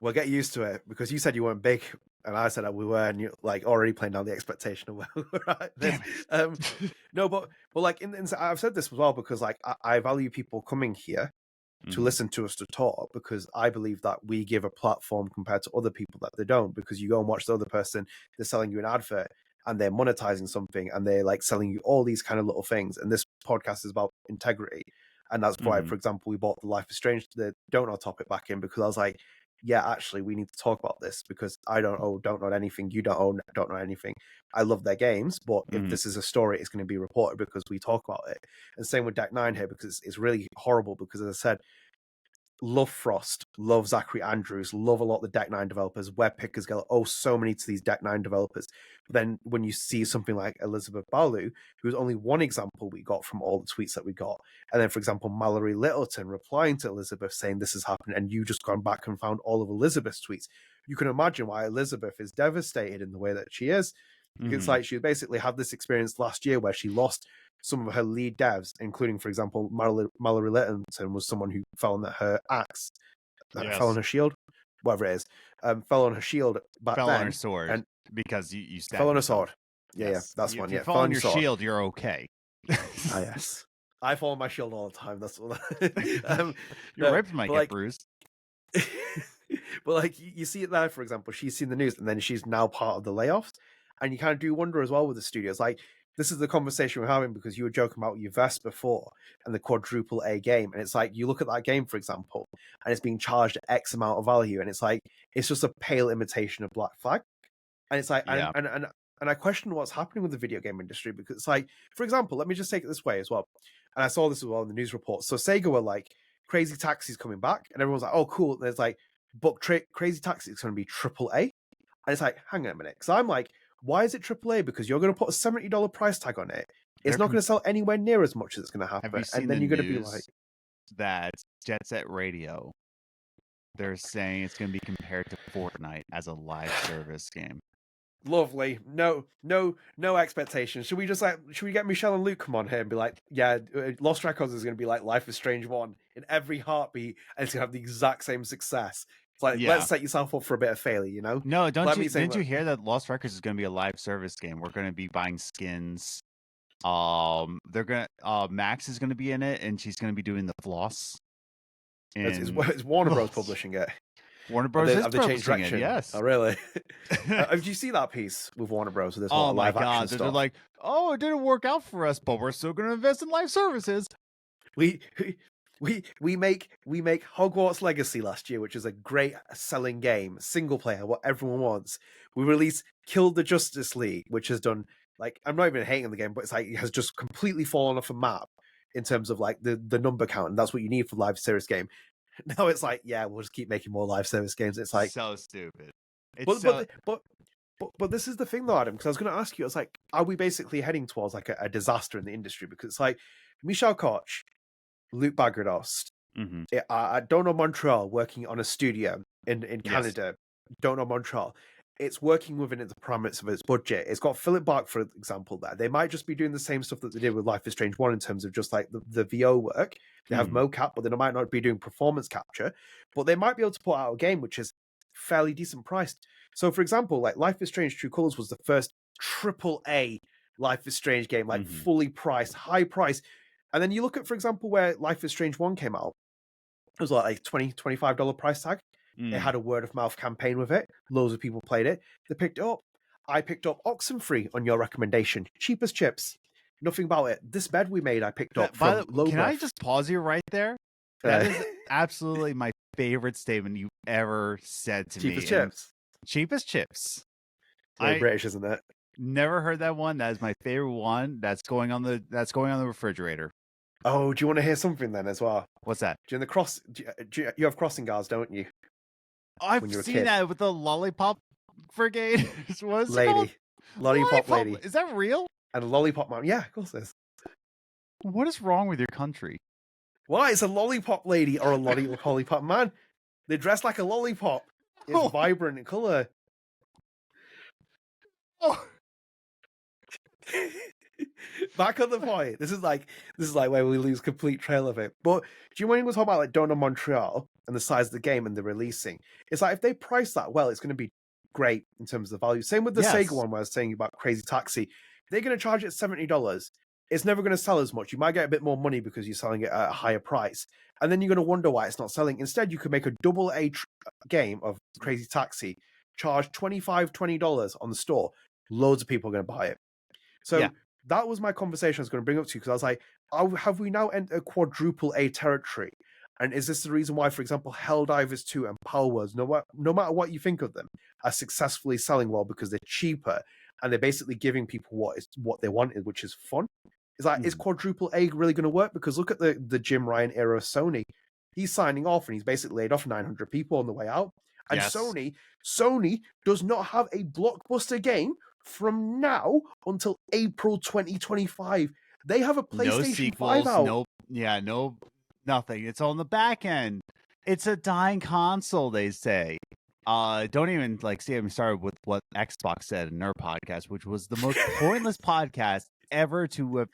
Well, get used to it, because you said you weren't big, and I said that we were, and you're like already playing down the expectation of where we're at. No, but like I've said this as well, because like I value people coming here to listen to us to talk, because I believe that we give a platform compared to other people that they don't, because you go and watch the other person, they're selling you an advert and they're monetizing something and they're like selling you all these kind of little things. And this podcast is about integrity. And that's why, for example, we bought the Life is Strange, the Don't Know topic back in, because I was like, yeah, actually, we need to talk about this, because I don't know anything. You don't know anything. I love their games, but if this is a story, it's going to be reported because we talk about it. And same with Deck 9 here, because it's really horrible, because as I said, love Frost, love Zachary Andrews, love a lot of the Deck 9 developers, web pickers go, so many to these Deck 9 developers. But then when you see something like Elizabeth Balu, who's only one example we got from all the tweets that we got, and then, for example, Mallory Littleton replying to Elizabeth saying this has happened, and you just gone back and found all of Elizabeth's tweets, you can imagine why Elizabeth is devastated in the way that she is. It's like she basically had this experience last year where she lost some of her lead devs, including, for example, Mallory Littleton was someone who fell on her axe, fell on her shield, whatever it is, fell on her shield back then. Fell on her sword, and because you stabbed fell on her sword. Yes. Yeah, that's one. If you fall on your shield, you're okay. Yes. I fall on my shield all the time. That's all. Your ribs might get bruised. But like you see it there, for example, she's seen the news, and then she's now part of the layoffs. And you kind of do wonder as well with the studios, like, this is the conversation we're having, because you were joking about your vest before and the quadruple A game. And it's like, you look at that game, for example, and it's being charged X amount of value. And it's like, it's just a pale imitation of Black Flag. And it's like, and I question what's happening with the video game industry, because it's like, for example, let me just take it this way as well. And I saw this as well in the news report. So Sega were like, Crazy Taxi's coming back. And everyone's like, oh, cool. And there's like, but Crazy Taxi is going to be triple A. And it's like, hang on a minute. Because I'm like, why is it AAA? Because you're going to put a $70 price tag on it. It's not going to sell anywhere near as much as it's going to happen. And then you're going to be like, that Jet Set Radio, they're saying it's going to be compared to Fortnite as a live service game. Lovely. No expectations. Should we get Michelle and Luke come on here and be like, yeah, Lost Records is going to be like Life is Strange 1 in every heartbeat, and it's going to have the exact same success. It's like, let's set yourself up for a bit of failure, No, didn't you hear that Lost Records is going to be a live service game? We're going to be buying skins. They're going to Max is going to be in it, and she's going to be doing the floss. It's Warner Bros. Publishing it. Warner Bros. Is publishing it, yes. Oh, really? Did you see that piece with Warner Bros? With this live action stuff? They're like, it didn't work out for us, but we're still going to invest in live services. We make Hogwarts Legacy last year, which is a great selling game, single player, what everyone wants. We released Killed the Justice League, which has done, like, I'm not even hating the game, but it's like it has just completely fallen off a map in terms of like the number count, and that's what you need for live service game. Now it's like, yeah, we'll just keep making more live service games. It's like so stupid. But this is the thing though, Adam, because I was going to ask you, it's like, are we basically heading towards like a disaster in the industry? Because it's like Michel Koch, Luke Bagrados, I don't know Montreal, working on a studio in Canada. Don't know Montreal. It's working within the parameters of its budget. It's got Philip Bark, for example, there. They might just be doing the same stuff that they did with Life is Strange 1 in terms of just like the VO work. They have mocap, but they might not be doing performance capture. But they might be able to put out a game which is fairly decent priced. So, for example, like Life is Strange True Colors was the first AAA Life is Strange game, like fully priced, high price. And then you look at, for example, where Life is Strange 1 came out. was like $20, $25 price tag. It had a word of mouth campaign with it. Loads of people played it. They picked it up. I picked up Oxenfree on your recommendation. Cheap as chips. Nothing about it. This bed we made, I picked up from Low Can Breath. I just pause you right there? That is absolutely my favorite statement you've ever said to me. Cheap as chips. Cheap as chips. Very British, isn't it? Never heard that one. That is my favorite one. That's going on the refrigerator. Oh, do you want to hear something then as well? What's that? You have crossing guards, don't you? I've seen that with the Lollipop Brigade. What's lady. it called? Lollipop lady. Is that real? And a lollipop man. Yeah, of course it is. What is wrong with your country? Why? It's a lollipop lady or a lollipop man. They dress like a lollipop. It's vibrant in colour. Oh. Back on the point. This is like where we lose complete trail of it. But do you want to talk about like Dona Montreal and the size of the game and the releasing? It's like if they price that well, it's going to be great in terms of the value. Same with the Sega one where I was saying about Crazy Taxi. They're going to charge it $70. It's never going to sell as much. You might get a bit more money because you're selling it at a higher price. And then you're going to wonder why it's not selling. Instead, you could make a AA game of Crazy Taxi, charge $20 on the store. Loads of people are going to buy it. So that was my conversation I was going to bring up to you because I was like, have we now entered quadruple A territory? And is this the reason why, for example, Helldivers 2 and Power Worlds, no matter what you think of them, are successfully selling well because they're cheaper and they're basically giving people what they wanted, which is fun? Is like, is quadruple A really going to work? Because look at the Jim Ryan era of Sony. He's signing off and he's basically laid off 900 people on the way out. And Sony does not have a blockbuster game from now until April 2025. They have a PlayStation 5 out. Nothing. It's on the back end. It's a dying console, they say. Don't even see me started with what Xbox said in their podcast, which was the most pointless podcast ever to have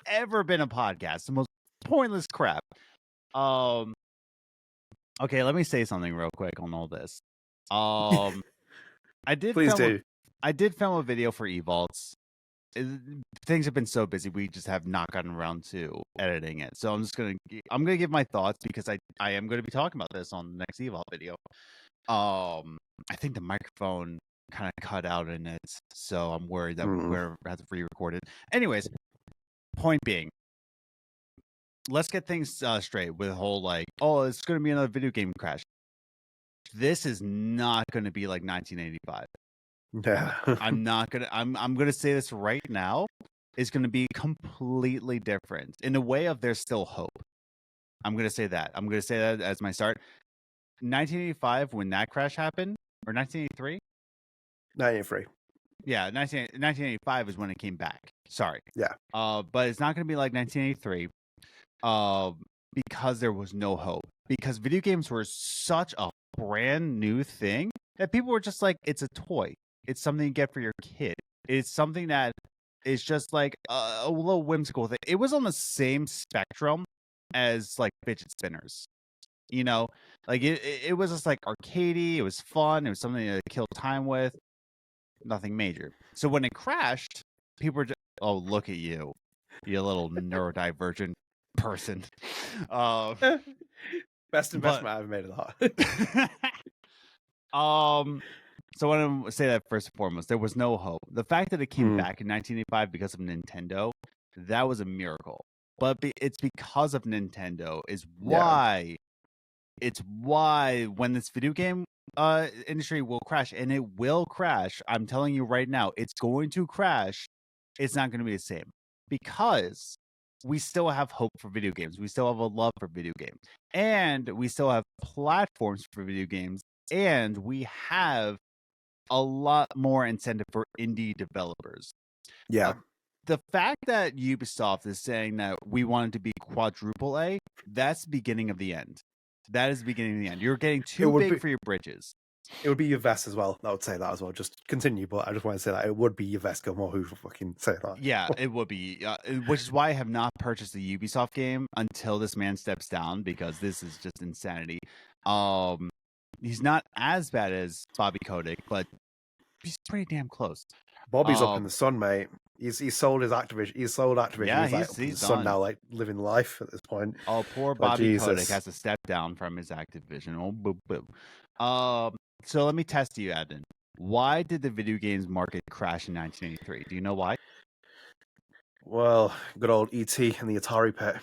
ever been a podcast. The most pointless crap. Okay, let me say something real quick on all this. I did film a video for eVaults. Things have been so busy, we just have not gotten around to editing it. So I'm gonna give my thoughts because I am going to be talking about this on the next eVault video. I think the microphone kind of cut out in it, so I'm worried that we're going to have to re-record it. Anyways, point being, let's get things straight with the whole it's going to be another video game crash. This is not going to be like 1985. Yeah. I'm gonna say this right now. It's gonna be completely different in a way of there's still hope. I'm gonna say that. I'm gonna say that as my start. 1985, when that crash happened, or 1983? 1983. Yeah, 1985 is when it came back. Sorry. Yeah. But it's not gonna be like 1983. Because there was no hope. Because video games were such a brand new thing that people were just like, it's a toy. It's something you get for your kid. It's something that is just like a little whimsical thing. It was on the same spectrum as fidget spinners. You know, it was just arcadey. It was fun. It was something to kill time with. Nothing major. So when it crashed, people were just, oh, look at you, you little neurodivergent person. Best investment I ever made of that. So I want to say that first and foremost, there was no hope. The fact that it came back in 1985 because of Nintendo, that was a miracle. But it's because of Nintendo is why it's why when this video game industry will crash, and it will crash. I'm telling you right now, it's going to crash. It's not going to be the same because we still have hope for video games. We still have a love for video games, and we still have platforms for video games, and we have a lot more incentive for indie developers. Yeah. The fact that Ubisoft is saying that we want it to be quadruple A, that's the beginning of the end. That is the beginning of the end. You're getting too big for your bridges. It would be Yves as well. I would say that as well. Just continue, but I just want to say that it would be Yves Gilmore who fucking say that. Yeah, it would be. Which is why I have not purchased the Ubisoft game until this man steps down, because this is just insanity. He's not as bad as Bobby Kotick, but he's pretty damn close. Bobby's up in the sun, mate. He's sold his Activision. He's sold Activision. Yeah, he's like he's his son done. now, like living life at this point. Oh, poor But Bobby Kotick Jesus. has to step down from his Activision. Oh, boo, boo. So let me test you, Adnan. Why did the video games market crash in 1983? Do you know why? Well, good old ET and the Atari pit.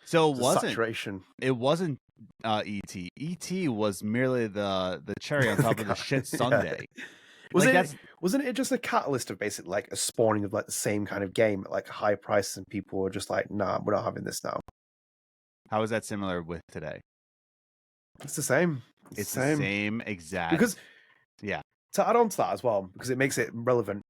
So It's a saturation. it wasn't ET. ET was merely the cherry on top of the shit sundae. Wasn't it just a catalyst of basically like a spawning of like the same kind of game at like a high price, and people were just like, nah, we're not having this now. How is that similar with today? It's the same. It's the same exact. Because yeah, to add on to that as well, because it makes it relevant.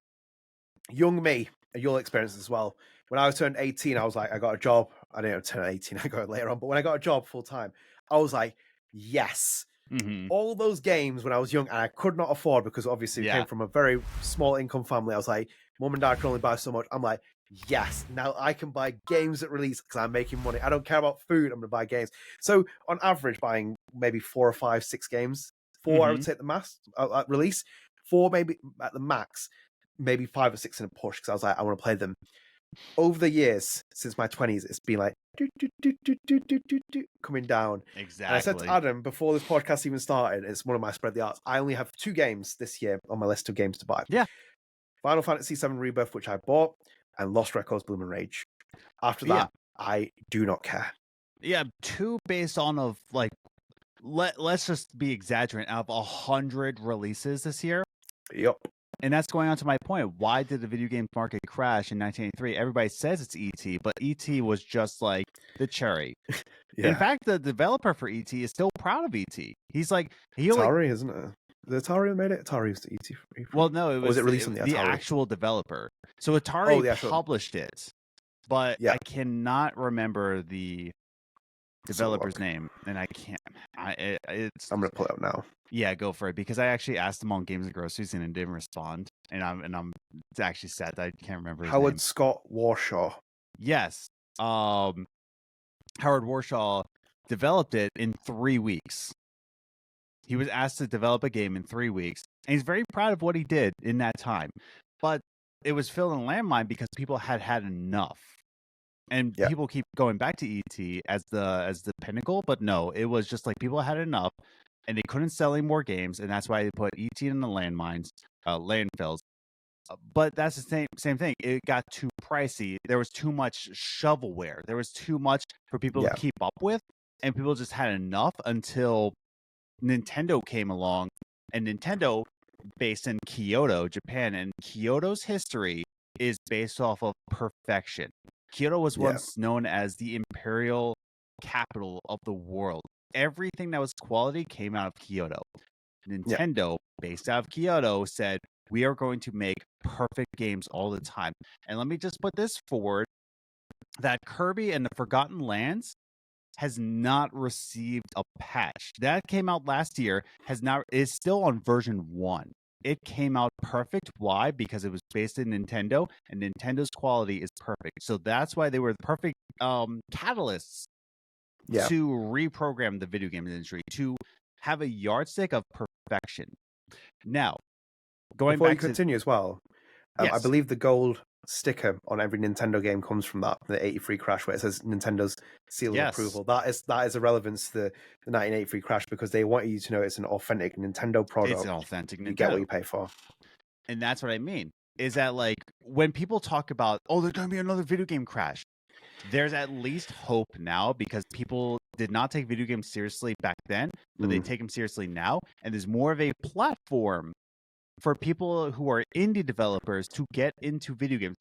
Young me, and you'll experience as well. When I was turned 18, I was like, I got a job. I didn't turn 18, I got it later on. But when I got a job full time, I was like, yes. mm-hmm. All those games when I was young and I could not afford, because obviously we came from a very small income family. I was like, mom and dad can only buy so much. I'm like, yes, now I can buy games at release because I'm making money. I don't care about food. I'm going to buy games. So on average, buying maybe 4 or 5, 6 games. 4, I would say at the max at release. 4 maybe at the max. Maybe 5 or 6 in a push, because I was like, I want to play them. Over the years, since my 20s, it's been like coming down. Exactly. And I said to Adam before this podcast even started, it's one of my spread the arts. I only have 2 games this year on my list of games to buy. Yeah. Final Fantasy VII Rebirth, which I bought, and Lost Records Bloom and Rage. After that, I do not care. Yeah, 2 based on of like let's just be exaggerating, out of 100 releases this year. Yep. And that's going on to my point. Why did the video game market crash in 1983? Everybody says it's ET, but ET was just like the cherry. Yeah. In fact, the developer for ET is still proud of ET. He's like, Atari, isn't it? The Atari made it. Atari was the ET. Well, no, was it released on the Atari? The actual developer. So Atari published it, but I cannot remember the developer's name, and I can't. I'm gonna pull it up now. Yeah, go for it, because I actually asked him on Games and Groceries and it didn't respond, and I'm actually sad that I can't remember his Howard name. Scott Warshaw. Yes, Howard Warshaw developed it in 3 weeks. He was asked to develop a game in 3 weeks, and he's very proud of what he did in that time. But it was filled in landmine because people had enough. And people keep going back to ET as the pinnacle, but no, it was just like people had enough, and they couldn't sell any more games, and that's why they put ET in the landfills. But that's the same thing. It got too pricey. There was too much shovelware. There was too much for people to keep up with, and people just had enough until Nintendo came along, and Nintendo, based in Kyoto, Japan, and Kyoto's history is based off of perfection. Kyoto was once known as the imperial capital of the world. Everything that was quality came out of Kyoto. Nintendo, based out of Kyoto, said, we are going to make perfect games all the time. And let me just put this forward, that Kirby and the Forgotten Lands has not received a patch. That came out last year, is still on version 1. It came out perfect. Why? Because it was based in Nintendo, and Nintendo's quality is perfect. So that's why they were the perfect catalysts to reprogram the video game industry, to have a yardstick of perfection. Now, going before back you continue as well, I believe the gold sticker on every Nintendo game comes from the 83 crash, where it says Nintendo's seal of approval. That is a relevance to the 1983 crash, because they want you to know it's an authentic Nintendo product. It's an authentic Nintendo. You get what you pay for. And that's what I mean, is that like when people talk about, oh, there's going to be another video game crash, there's at least hope now, because people did not take video games seriously back then, but they take them seriously now. And there's more of a platform for people who are indie developers to get into video games.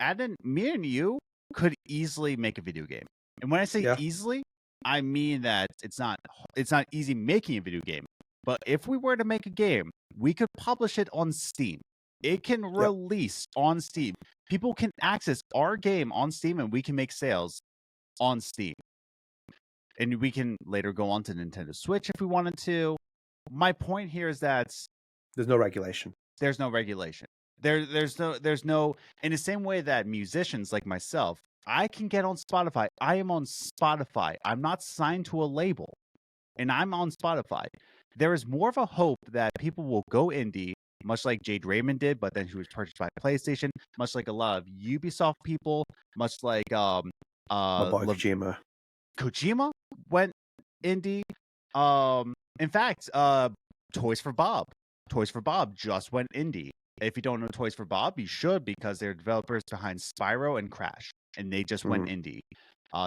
Adnan, me and you could easily make a video game. And when I say easily, I mean that it's not easy making a video game. But if we were to make a game, we could publish it on Steam. It can release on Steam. People can access our game on Steam, and we can make sales on Steam. And we can later go on to Nintendo Switch if we wanted to. My point here is that there's no regulation. There's no regulation. There's no in the same way that musicians like myself, I can get on Spotify. I am on Spotify. I'm not signed to a label, and I'm on Spotify. There is more of a hope that people will go indie, much like Jade Raymond did, but then she was purchased by PlayStation, much like a lot of Ubisoft people, much like My boy Kojima. Kojima went indie. In fact, Toys for Bob just went indie. If you don't know Toys for Bob, you should, because they're developers behind Spyro and Crash, and they just went indie.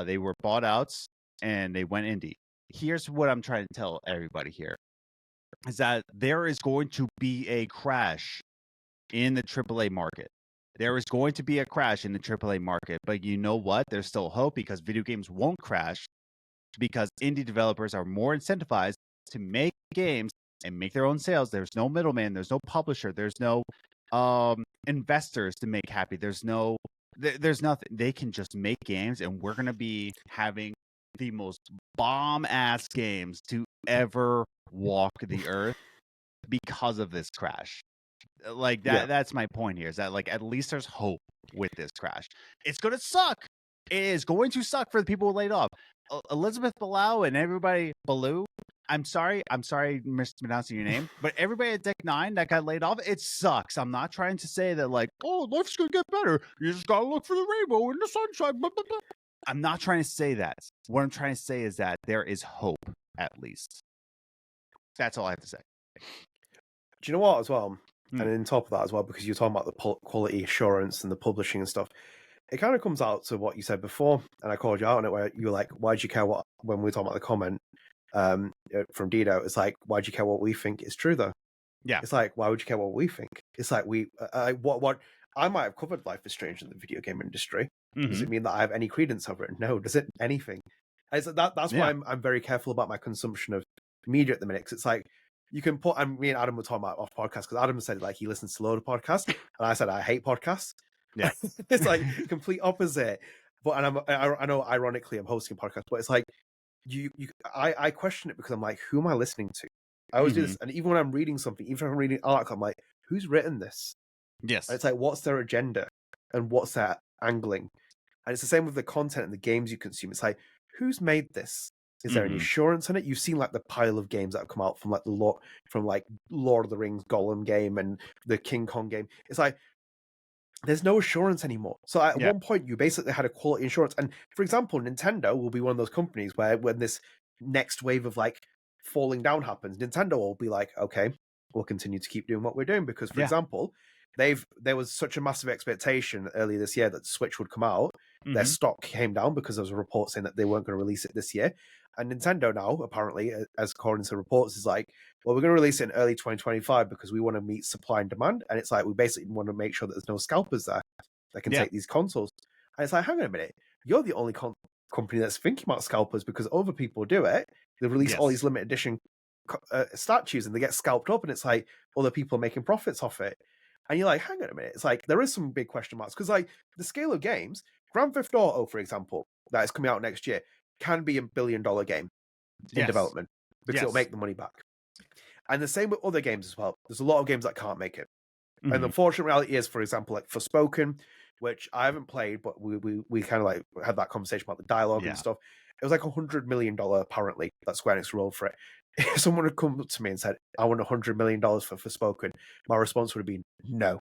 They were bought out and they went indie. Here's what I'm trying to tell everybody here, is that there is going to be a crash in the AAA market. There is going to be a crash in the AAA market, but you know what? There's still hope, because video games won't crash, because indie developers are more incentivized to make games and make their own sales. There's no middleman, there's no publisher, there's no investors to make happy. There's nothing. They can just make games, and we're gonna be having the most bomb ass games to ever walk the earth because of this crash. Like that. Yeah. That's my point here, is that like at least there's hope with this crash. It's gonna suck. It is going to suck for the people who laid off. Elizabeth Bilal and everybody, Baloo. I'm sorry mispronouncing your name, but everybody at Deck 9 that got laid off, it sucks. I'm not trying to say that like, oh, life's gonna get better. You just gotta look for the rainbow and the sunshine. Blah, blah, blah. I'm not trying to say that. What I'm trying to say is that there is hope, at least. That's all I have to say. Do you know what, as well? And on top of that as well, because you're talking about the quality assurance and the publishing and stuff, it kind of comes out to what you said before, and I called you out on it, where you were like, why do you care what, when we were talking about the comment from Dido, it's like, why do you care what we think is true, though? Yeah. It's like, why would you care what we think? It's like, what I might have covered Life is Strange in the video game industry. Does it mean that I have any credence over it? No. Does it anything? And it's that's why I'm very careful about my consumption of media at the minute, because it's like, you can put, and me and Adam were talking about off podcast, because Adam said like he listens to a load of podcasts, and I said I hate podcasts. Yeah. It's like complete opposite. But I know ironically I'm hosting a podcast, but it's like I question it, because I'm like, who am I listening to? I always do this, and even when I'm reading something, even if I'm reading an article, I'm like, who's written this? Yes. And it's like, what's their agenda and what's their angling? And it's the same with the content and the games you consume. It's like, who's made this? Is there any assurance in it? You've seen like the pile of games that have come out from like Lord of the Rings Gollum game and the King Kong game. It's like, there's no assurance anymore. So at one point, you basically had a quality assurance. And for example, Nintendo will be one of those companies where when this next wave of like falling down happens, Nintendo will be like, okay, we'll continue to keep doing what we're doing. Because for example, there was such a massive expectation earlier this year that Switch would come out. Their stock came down because there was a report saying that they weren't going to release it this year. And Nintendo now, apparently, as according to reports, is like, well, we're going to release it in early 2025 because we want to meet supply and demand. And it's like, we basically want to make sure that there's no scalpers there that can take these consoles. And it's like, hang on a minute, you're the only company that's thinking about scalpers, because other people do it. They release all these limited edition statues and they get scalped up, and it's like other people are making profits off it. And you're like, hang on a minute, it's like there is some big question marks, because like the scale of games, Grand Theft Auto, for example, that is coming out next year, can be $1 billion game in development, because it'll make the money back. And the same with other games as well. There's a lot of games that can't make it. And the unfortunate reality is, for example, like Forspoken, which I haven't played, but we kind of like had that conversation about the dialogue and stuff. It was like $100 million apparently that Square Enix rolled for it. If someone had come up to me and said, I want $100 million for Forspoken, my response would have been no.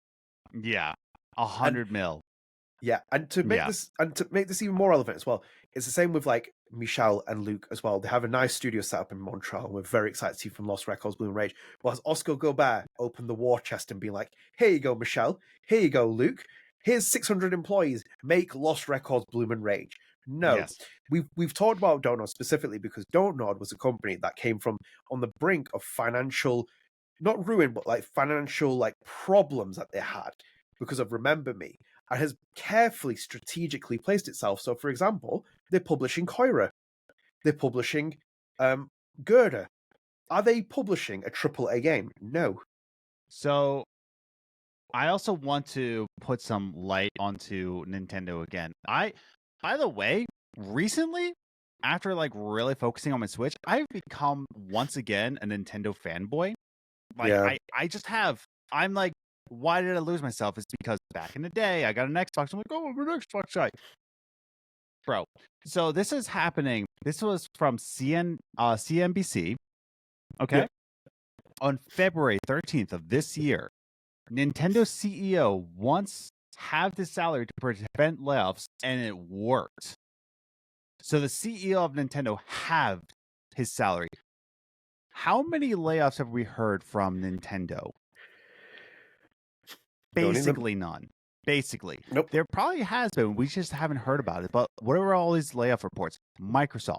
Yeah. 100 mil. Yeah, and to make this even more relevant as well, it's the same with like Michel and Luke as well. They have a nice studio set up in Montreal, and we're very excited to see from Lost Records, Bloom Rage. Whilst Oscar Gobert opened the war chest and being like, here you go, Michel, here you go, Luke, here's 600 employees, make Lost Records, Bloom and Rage. No, we've talked about Donut specifically because Donut was a company that came from on the brink of financial, not ruin, but like financial like problems that they had because of Remember Me, and has carefully, strategically placed itself. So, for example, they're publishing Koira. They're publishing Gerda. Are they publishing a AAA game? No. So, I also want to put some light onto Nintendo again. By the way, recently, after like really focusing on my Switch, I've become once again a Nintendo fanboy. Like I just have. I'm like, why did I lose myself? It's because back in the day, I got an Xbox. I'm like, oh, I'm an Xbox guy. Bro. So this is happening. This was from CNBC. Okay. On February 13th of this year, Nintendo CEO once halved his salary to prevent layoffs, and it worked. So the CEO of Nintendo halved his salary. How many layoffs have we heard from Nintendo? Basically none. Basically. Nope. There probably has been. We just haven't heard about it. But what are all these layoff reports? Microsoft,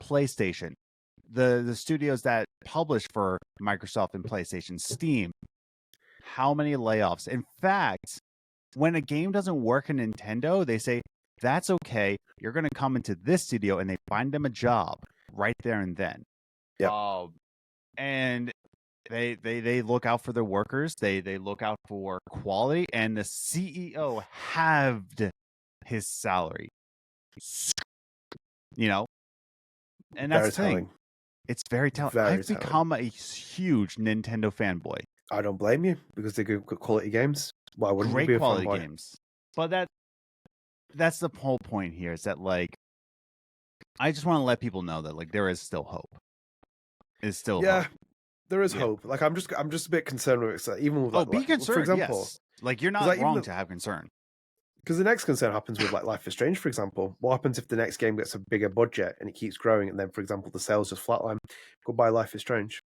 PlayStation, the studios that publish for Microsoft and PlayStation, Steam. How many layoffs? In fact, when a game doesn't work in Nintendo, they say, that's okay. You're going to come into this studio, and they find them a job right there and then. Yeah. And they look out for their workers. They look out for quality, and the CEO halved his salary. You know, and that's the thing. It's very telling. I've become a huge Nintendo fanboy. I don't blame you, because they're good quality games. Why wouldn't you be a quality fanboy? games? But that's the whole point here. Is that like, I just want to let people know that like there is still hope. There's still hope. There is hope. Like I'm just a bit concerned with it. So even with be concerned. For example, yes. Like you're not wrong to have concern. Because the next concern happens with like Life is Strange, for example. What happens if the next game gets a bigger budget and it keeps growing, and then, for example, the sales just flatline? Goodbye, Life is Strange.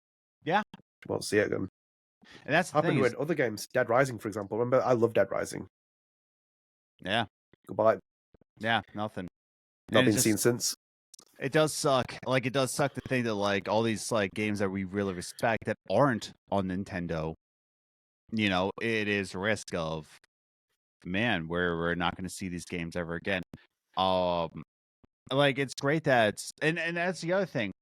Yeah, won't see it again. And that's happened with other games. Dead Rising, for example. Remember, I love Dead Rising. Yeah. Goodbye. Yeah, nothing. Not been seen since. It does suck. Like, it does suck to think that, like, all these, like, games that we really respect that aren't on Nintendo, you know, it is a risk of, man, we're not going to see these games ever again. Like, it's great that, and that's the other thing.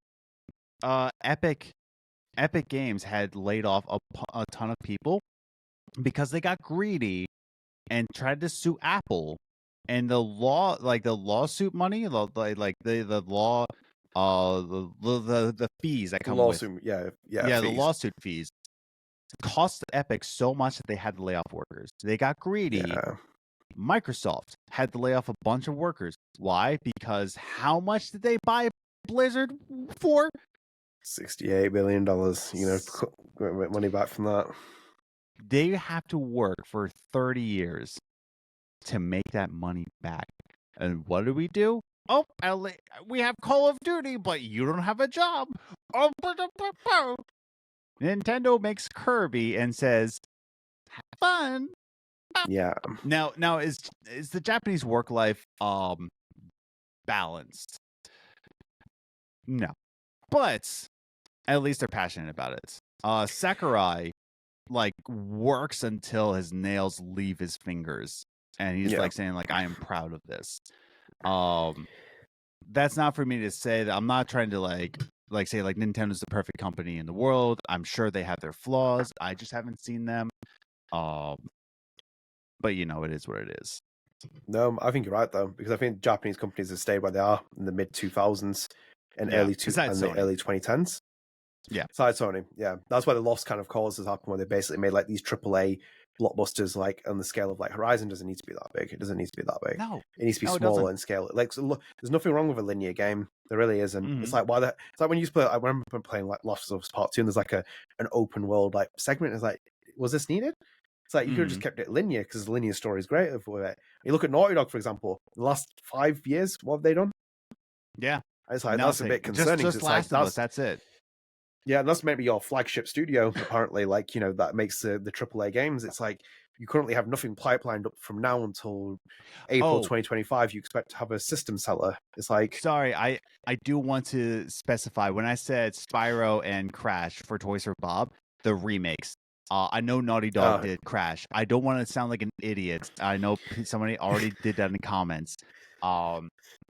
Epic Games had laid off a ton of people because they got greedy and tried to sue Apple. And the law, like the lawsuit money, the fees that come lawsuit, with, yeah, the lawsuit fees cost Epic so much that they had to lay off workers. They got greedy. Yeah. Microsoft had to lay off a bunch of workers. Why? Because how much did they buy Blizzard for? $68 billion. You know, money back from that. They have to work for 30 years to make that money back. And what do? Oh, we have Call of Duty, but you don't have a job. Oh, Nintendo makes Kirby and says, have fun. Yeah. Now is the Japanese work life balanced? No. But at least they're passionate about it. Sakurai like works until his nails leave his fingers. And he's like saying, like, I am proud of this. That's not for me to say. That I'm not trying to like say like Nintendo's the perfect company in the world. I'm sure they have their flaws. I just haven't seen them. But you know, it is what it is. No, I think you're right though, because I think Japanese companies have stayed where they are in the mid 2000s and early 2010s. Yeah, side Sony. Yeah, that's why the lost kind of causes happen, where they basically made like these AAA blockbusters, like on the scale of like Horizon doesn't need to be that big. It doesn't need to be that big. No, it needs to be smaller in scale. Like, so there's nothing wrong with a linear game. There really isn't. Mm-hmm. It's like it's like when you play. I remember playing like Last of Us Part 2, and there's like an open world like segment. It's like, was this needed? It's like you could have just kept it linear, because the linear story is great with it. You look at Naughty Dog, for example. The last 5 years, what have they done? Yeah, it's like that's a bit concerning. Just Last of Us, that's it. Yeah, and that's maybe your flagship studio, apparently, like, you know, that makes the AAA games. It's like you currently have nothing pipelined up from now until April 2025. You expect to have a system seller. It's like... Sorry, I do want to specify, when I said Spyro and Crash for Toys for Bob, the remakes. I know Naughty Dog did Crash. I don't want to sound like an idiot. I know somebody already did that in the comments. I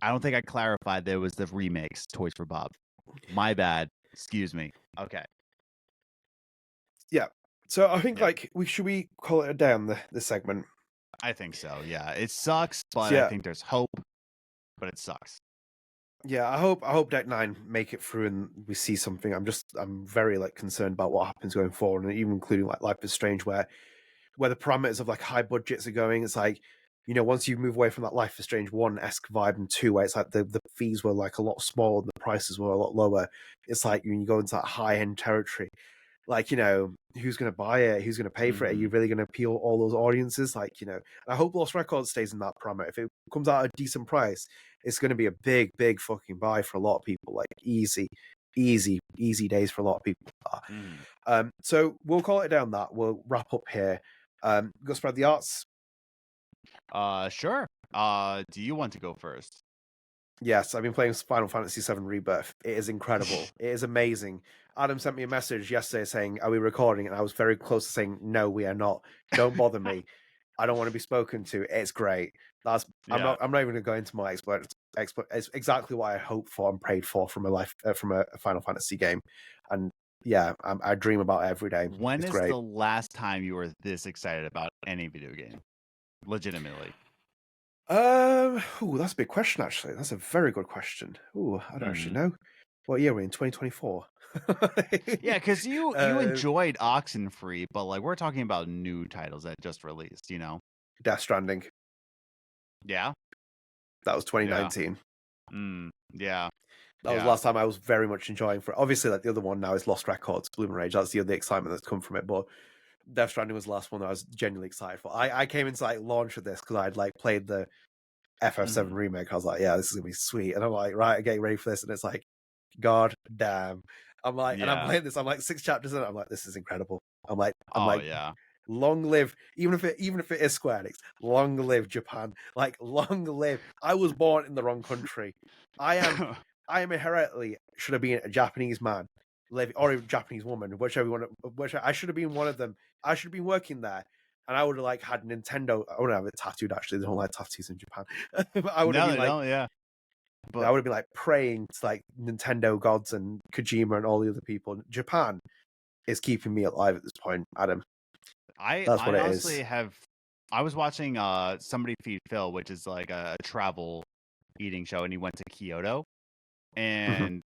don't think I clarified there was the remakes, Toys for Bob. My bad. Excuse me. Okay. Yeah. So I think like should we call it a day on this segment? I think so. Yeah. It sucks, but I think there's hope. But it sucks. Yeah, I hope Deck 9 make it through and we see something. I'm very like concerned about what happens going forward, and even including like Life is Strange, where the parameters of like high budgets are going. It's like, you know, once you move away from that Life is Strange 1-esque vibe and 2, where it's like the fees were like a lot smaller and the prices were a lot lower, it's like when you go into that high-end territory. Like, who's going to buy it? Who's going to pay for it? Are you really going to appeal all those audiences? Like, and I hope Lost Records stays in that parameter. If it comes out at a decent price, it's going to be a big, big fucking buy for a lot of people. Like, easy days for a lot of people. So we'll call it down that. We'll wrap up here. Go spread the arts. Sure. Do you want to go first? Yes, I've been playing Final Fantasy VII Rebirth. It is incredible. It is amazing. Adam sent me a message yesterday saying, "Are we recording?" And I was very close to saying, "No, we are not. Don't bother me. I don't want to be spoken to." It's great. I'm not even going to go into my exploit. It's exactly what I hope for and prayed for from a Final Fantasy game. And yeah, I dream about it every day. When it's is great. the last time you were this excited about any video game? Legitimately. That's a big question, actually. That's a very good question. I don't actually know. What year are we in? 2024. Yeah, because you enjoyed Oxenfree, but like we're talking about new titles that just released, Death Stranding. Yeah. That was 2019. Yeah. That was the last time I was very much enjoying for it. Obviously, like the other one now is Lost Records, Bloom and Rage. That's the other excitement that's come from it. But Death Stranding was the last one that I was genuinely excited for. I came into like launch of this because I'd like played the FF7 remake. I was like, yeah, this is gonna be sweet. And I'm like, right, I'm getting ready for this, and it's like, god damn. I'm like, and I'm playing this. I'm like 6 chapters in. I'm like, this is incredible. I'm like, long live, even if it is Square Enix, long live Japan. Like, long live. I was born in the wrong country. I am inherently should have been a Japanese man, or a Japanese woman, whichever one. I should have been one of them. I should have been working there. And I would have like had Nintendo. I would have it tattooed. Actually, they don't like tattoos in Japan. But I would have been like, But I would have been like praying to like Nintendo gods and Kojima and all the other people. Japan is keeping me alive at this point, Adam. That's what I it honestly is. I was watching Somebody Feed Phil, which is like a travel eating show, and he went to Kyoto, and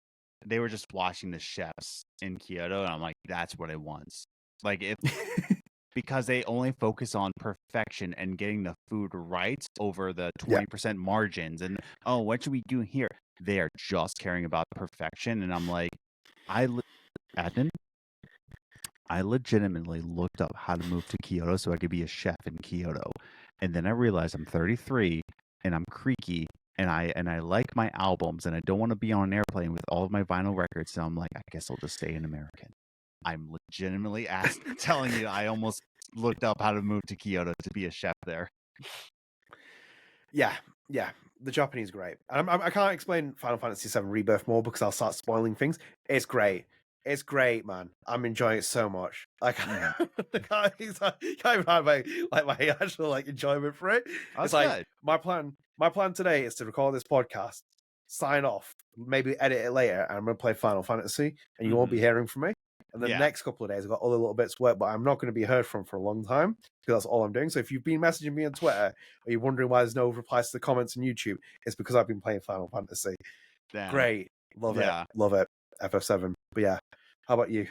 they were just watching the chefs in Kyoto, and I'm like, that's what I want. Like if. Because they only focus on perfection and getting the food right over the 20% margins. And, what should we do here? They are just caring about perfection. And I'm like, Adnan, I legitimately looked up how to move to Kyoto so I could be a chef in Kyoto. And then I realized I'm 33 and I'm creaky and I like my albums and I don't want to be on an airplane with all of my vinyl records. So I'm like, I guess I'll just stay an American. I'm legitimately telling you, I almost looked up how to move to Kyoto to be a chef there. Yeah. The Japanese great. I can't explain Final Fantasy VII Rebirth more because I'll start spoiling things. It's great. It's great, man. I'm enjoying it so much. Like, I can't even have my actual like enjoyment for it. It's like my plan today is to record this podcast, sign off, maybe edit it later, and I'm gonna play Final Fantasy, and you won't be hearing from me. And the next couple of days, I've got other little bits to work, but I'm not going to be heard from for a long time because that's all I'm doing. So if you've been messaging me on Twitter, or you're wondering why there's no replies to the comments on YouTube, it's because I've been playing Final Fantasy. Damn. Great. Love it. FF7. But yeah, how about you?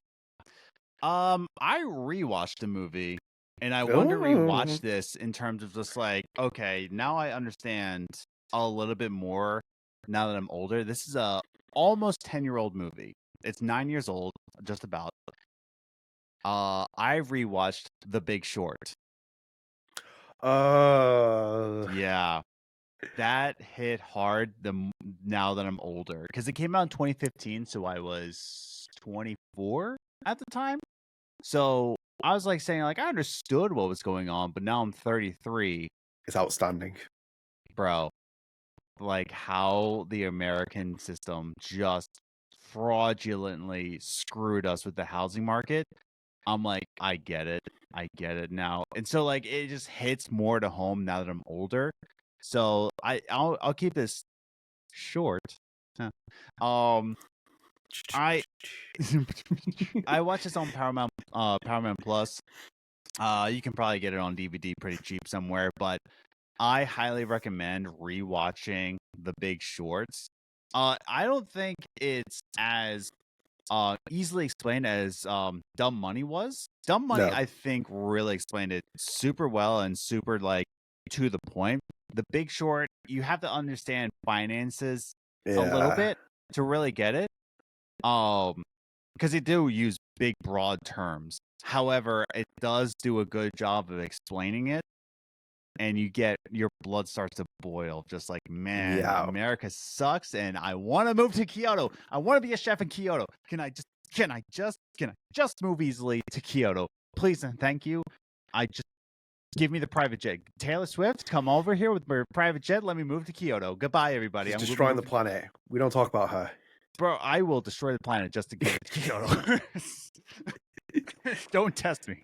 I rewatched the movie, and I want to rewatch this in terms of just like, okay, now I understand a little bit more now that I'm older. This is a almost 10-year-old movie. It's 9 years old, just about. I rewatched The Big Short. Yeah, that hit hard. Now that I'm older, because it came out in 2015, so I was 24 at the time. So I was like saying, like I understood what was going on, but now I'm 33. It's outstanding, bro. Like how the American system just fraudulently screwed us with the housing market. I'm like, I get it now. And so like it just hits more to home now that I'm older. So I'll keep this short. I watched this on Paramount Plus. You can probably get it on DVD pretty cheap somewhere, but I highly recommend rewatching The Big Shorts. I don't think it's as easily explained as Dumb Money was. Dumb Money, I think, really explained it super well and super like to the point. The Big Short, you have to understand finances a little bit to really get it. Because because they do use big, broad terms. However, it does do a good job of explaining it, and your blood starts to boil. Just like, man, Yeah. America sucks, and I want to move to Kyoto. I want to be a chef in Kyoto. Can I just move easily to Kyoto, please and thank you? Give me the private jet. Taylor Swift, come over here with my private jet. Let me move to Kyoto. Goodbye, everybody. She's I'm destroying the planet. We don't talk about her. Bro, I will destroy the planet just to get to Kyoto. Don't test me.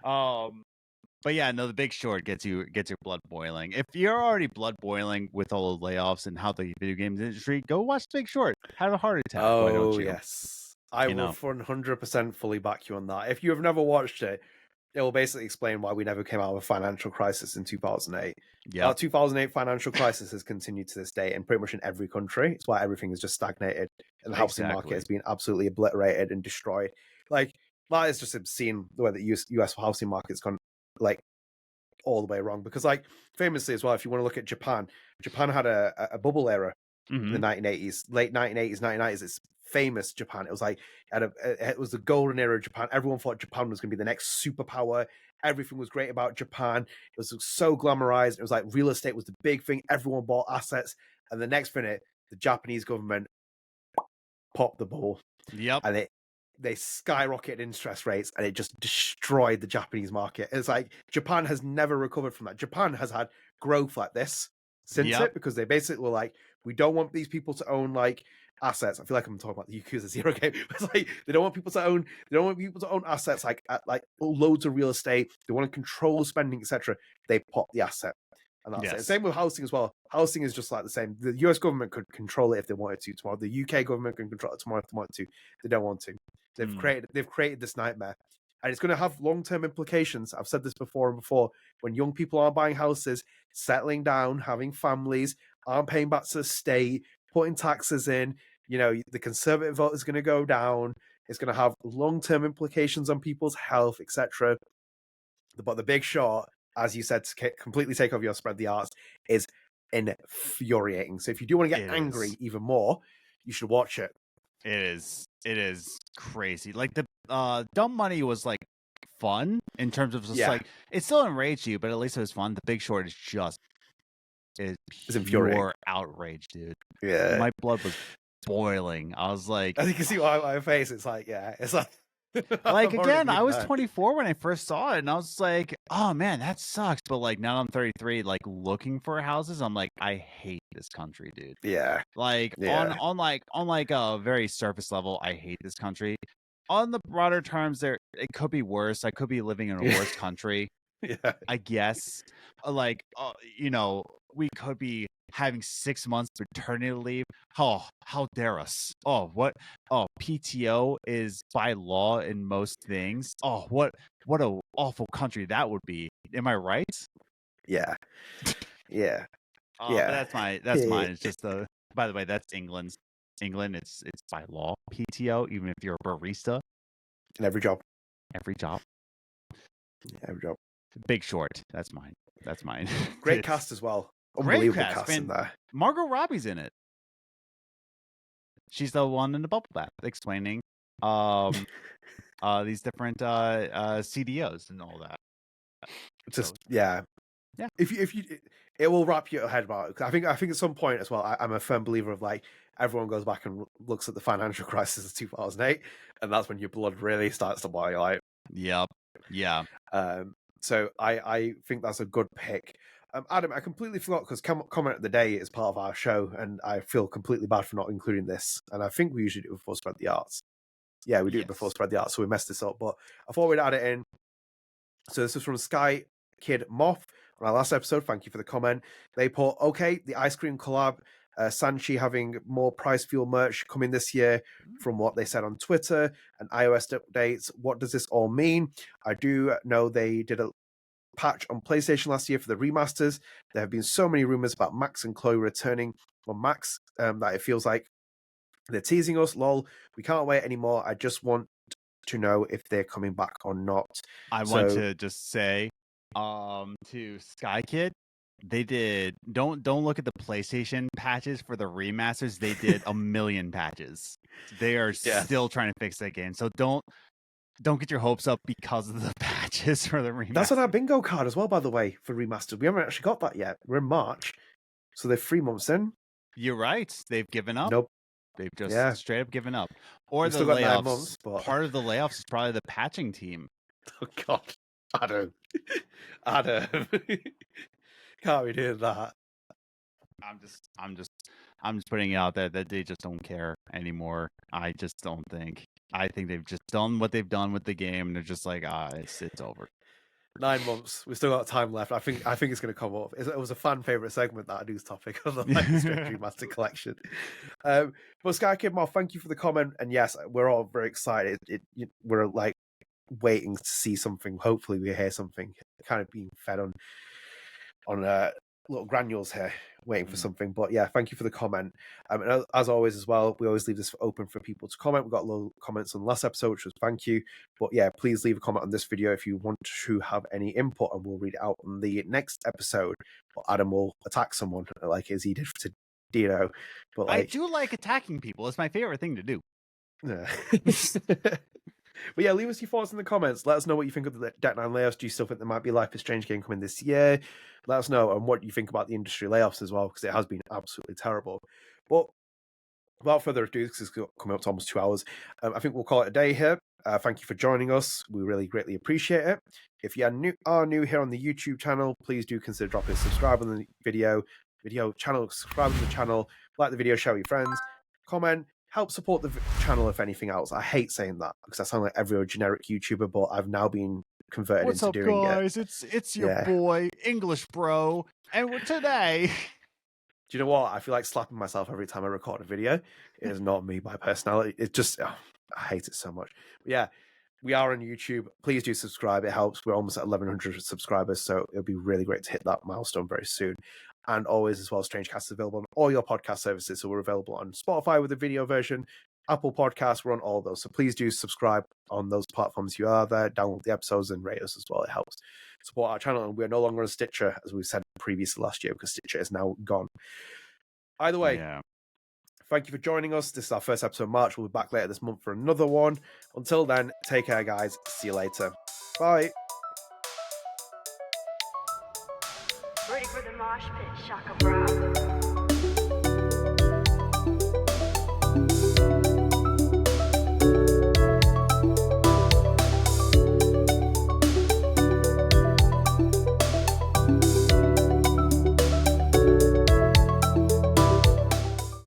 But yeah, no, The Big Short gets your blood boiling. If you're already blood boiling with all the layoffs and how the video games industry, go watch The Big Short. Have a heart attack. Why don't you? Yes. I will 100% fully back you on that. If you have never watched it, it will basically explain why we never came out of a financial crisis in 2008. Yeah. Our 2008 financial crisis has continued to this day, and pretty much in every country. It's why everything is just stagnated, and the housing market has been absolutely obliterated and destroyed. Like, that is just obscene, the way that US housing market's gone, like, all the way wrong. Because, like, famously as well, if you want to look at Japan had a bubble era in the 1980s, late 1980s, 1990s. It's famous Japan. It was like it was the golden era of Japan. Everyone thought Japan was going to be the next superpower. Everything was great about Japan. It was so glamorized. It was like real estate was the big thing. Everyone bought assets, and the next minute, the Japanese government popped the ball. Yep. And they skyrocketed interest rates, and it just destroyed the Japanese market. It's like Japan has never recovered from that. Japan has had growth like this since it, because they basically were like, we don't want these people to own like assets. I feel like I'm talking about the Yakuza Zero game. It's like they don't want people to own assets like loads of real estate. They want to control spending, etc. They pop the asset, and that's it. Same with housing as well. Housing is just like the same. The US government could control it if they wanted to tomorrow. The UK government can control it tomorrow if they wanted to. They don't want to. They've created this nightmare, and it's going to have long-term implications. I've said this before and before. When young people aren't buying houses, settling down, having families, aren't paying back to the state, putting taxes in, the conservative vote is going to go down. It's going to have long-term implications on people's health, etc. But The Big Short, as you said, to completely take over your Spread the Arts, is infuriating. So if you do want to get angry even more, you should watch it. It is crazy. Like the Dumb Money was like fun in terms of just like it still enraged you, but at least it was fun. The Big Short is just it's pure outrage, dude. Yeah, my blood was boiling. I was like, as you can see on my face, it's like it's like. Like again, I was 24 when I first saw it, and I was like, "Oh man, that sucks." But like now I'm 33, like looking for houses, I'm like, I hate this country, dude. Yeah. Like on like a very surface level, I hate this country. On the broader terms, it could be worse. I could be living in a worse country. Yeah, I guess. We could be having 6 months paternity leave. Oh, how dare us? Oh, what? Oh, PTO is by law in most things. Oh, what a awful country that would be. Am I right? Yeah. Yeah. But that's mine. It's just by the way, that's England's. England, it's by law PTO, even if you're a barista. In every job. Every job. Yeah, every job. Big Short. That's mine. Great cast as well. Unbelievable Great cast in there. Margot Robbie's in it. She's the one in the bubble bath explaining these different CDOs and all that. Just yeah. If you it will wrap your head about it. I think at some point as well, I'm a firm believer of like everyone goes back and looks at the financial crisis of 2008, and that's when your blood really starts to boil. Like, yep, yeah. So I think that's a good pick. Adam, I completely forgot because comment of the day is part of our show, and I feel completely bad for not including this. And I think we usually do it before Spread the Arts. Yeah, we do it before Spread the Arts, so we messed this up. But I thought we'd add it in. So this is from Sky Kid Moth on our last episode. Thank you for the comment. They put, okay, the ice cream collab, Sanchi having more price fuel merch coming this year from what they said on Twitter and iOS updates. What does this all mean? I do know they did a patch on PlayStation last year for the remasters. There have been so many rumors about Max and Chloe returning on Max that it feels like they're teasing us. Lol, we can't wait anymore. I just want to know if they're coming back or not. I want to just say to Sky Kid, They did. Don't look at the PlayStation patches for the remasters. They did a million patches. They are still trying to fix that game. So don't get your hopes up because of the patches for the remasters. That's on our bingo card as well, by the way, for remastered. We haven't actually got that yet. We're in March, so they're 3 months in. You're right. They've given up. Nope. They've just straight up given up. Or We've the still got 9 layoffs. months, but... Part of the layoffs is probably the patching team. Oh God, Adam. Can't be doing that. I'm just putting it out there that they just don't care anymore. I just don't think. I think they've just done what they've done with the game, and they're just like, it's over. 9 months. We've still got time left. I think it's going to come up. It was a fan favorite segment, that news topic on the Life is Strange Remastered Collection. But Sky Kid Moth, thank you for the comment. And yes, we're all very excited. We're like waiting to see something. Hopefully, we hear something. Kind of being fed on little granules here, waiting for something. But yeah, thank you for the comment. And as always as well, we always leave this open for people to comment. We got a lot of comments on the last episode, which was thank you. But yeah, please leave a comment on this video if you want to have any input, and we'll read it out on the next episode. But Adam will attack someone like as he did to Dino. But I do like attacking people. It's my favorite thing to do. Yeah. But yeah, leave us your thoughts in the comments. Let us know what you think of the Deck 9 layoffs. Do you still think there might be Life is Strange game coming this year? Let us know, and what you think about the industry layoffs as well, because it has been absolutely terrible. But without further ado, because it's coming up to almost 2 hours, I think we'll call it a day here. Thank you for joining us. We really greatly appreciate it. If you are new here on the YouTube channel, please do consider dropping a subscribe on the video channel, subscribe to the channel, like the video, share with your friends, comment. Help support the channel, if anything else. I hate saying that because I sound like every generic YouTuber, but I've now been converted into doing it. What's up, guys? It's your boy, English Bro, and today... Do you know what? I feel like slapping myself every time I record a video. It is not me, my personality. It's just, I hate it so much. But yeah, we are on YouTube. Please do subscribe. It helps. We're almost at 1,100 subscribers, so it'll be really great to hit that milestone very soon. And always, as well, StrangeCast is available on all your podcast services. So we're available on Spotify with a video version, Apple Podcasts, we're on all those. So please do subscribe on those platforms you are there. Download the episodes and rate us as well. It helps support our channel. And we're no longer on Stitcher, as we said previously last year, because Stitcher is now gone. Either way, thank you for joining us. This is our first episode of March. We'll be back later this month for another one. Until then, take care, guys. See you later. Bye. Ready for the mosh pit, Shaka Bro.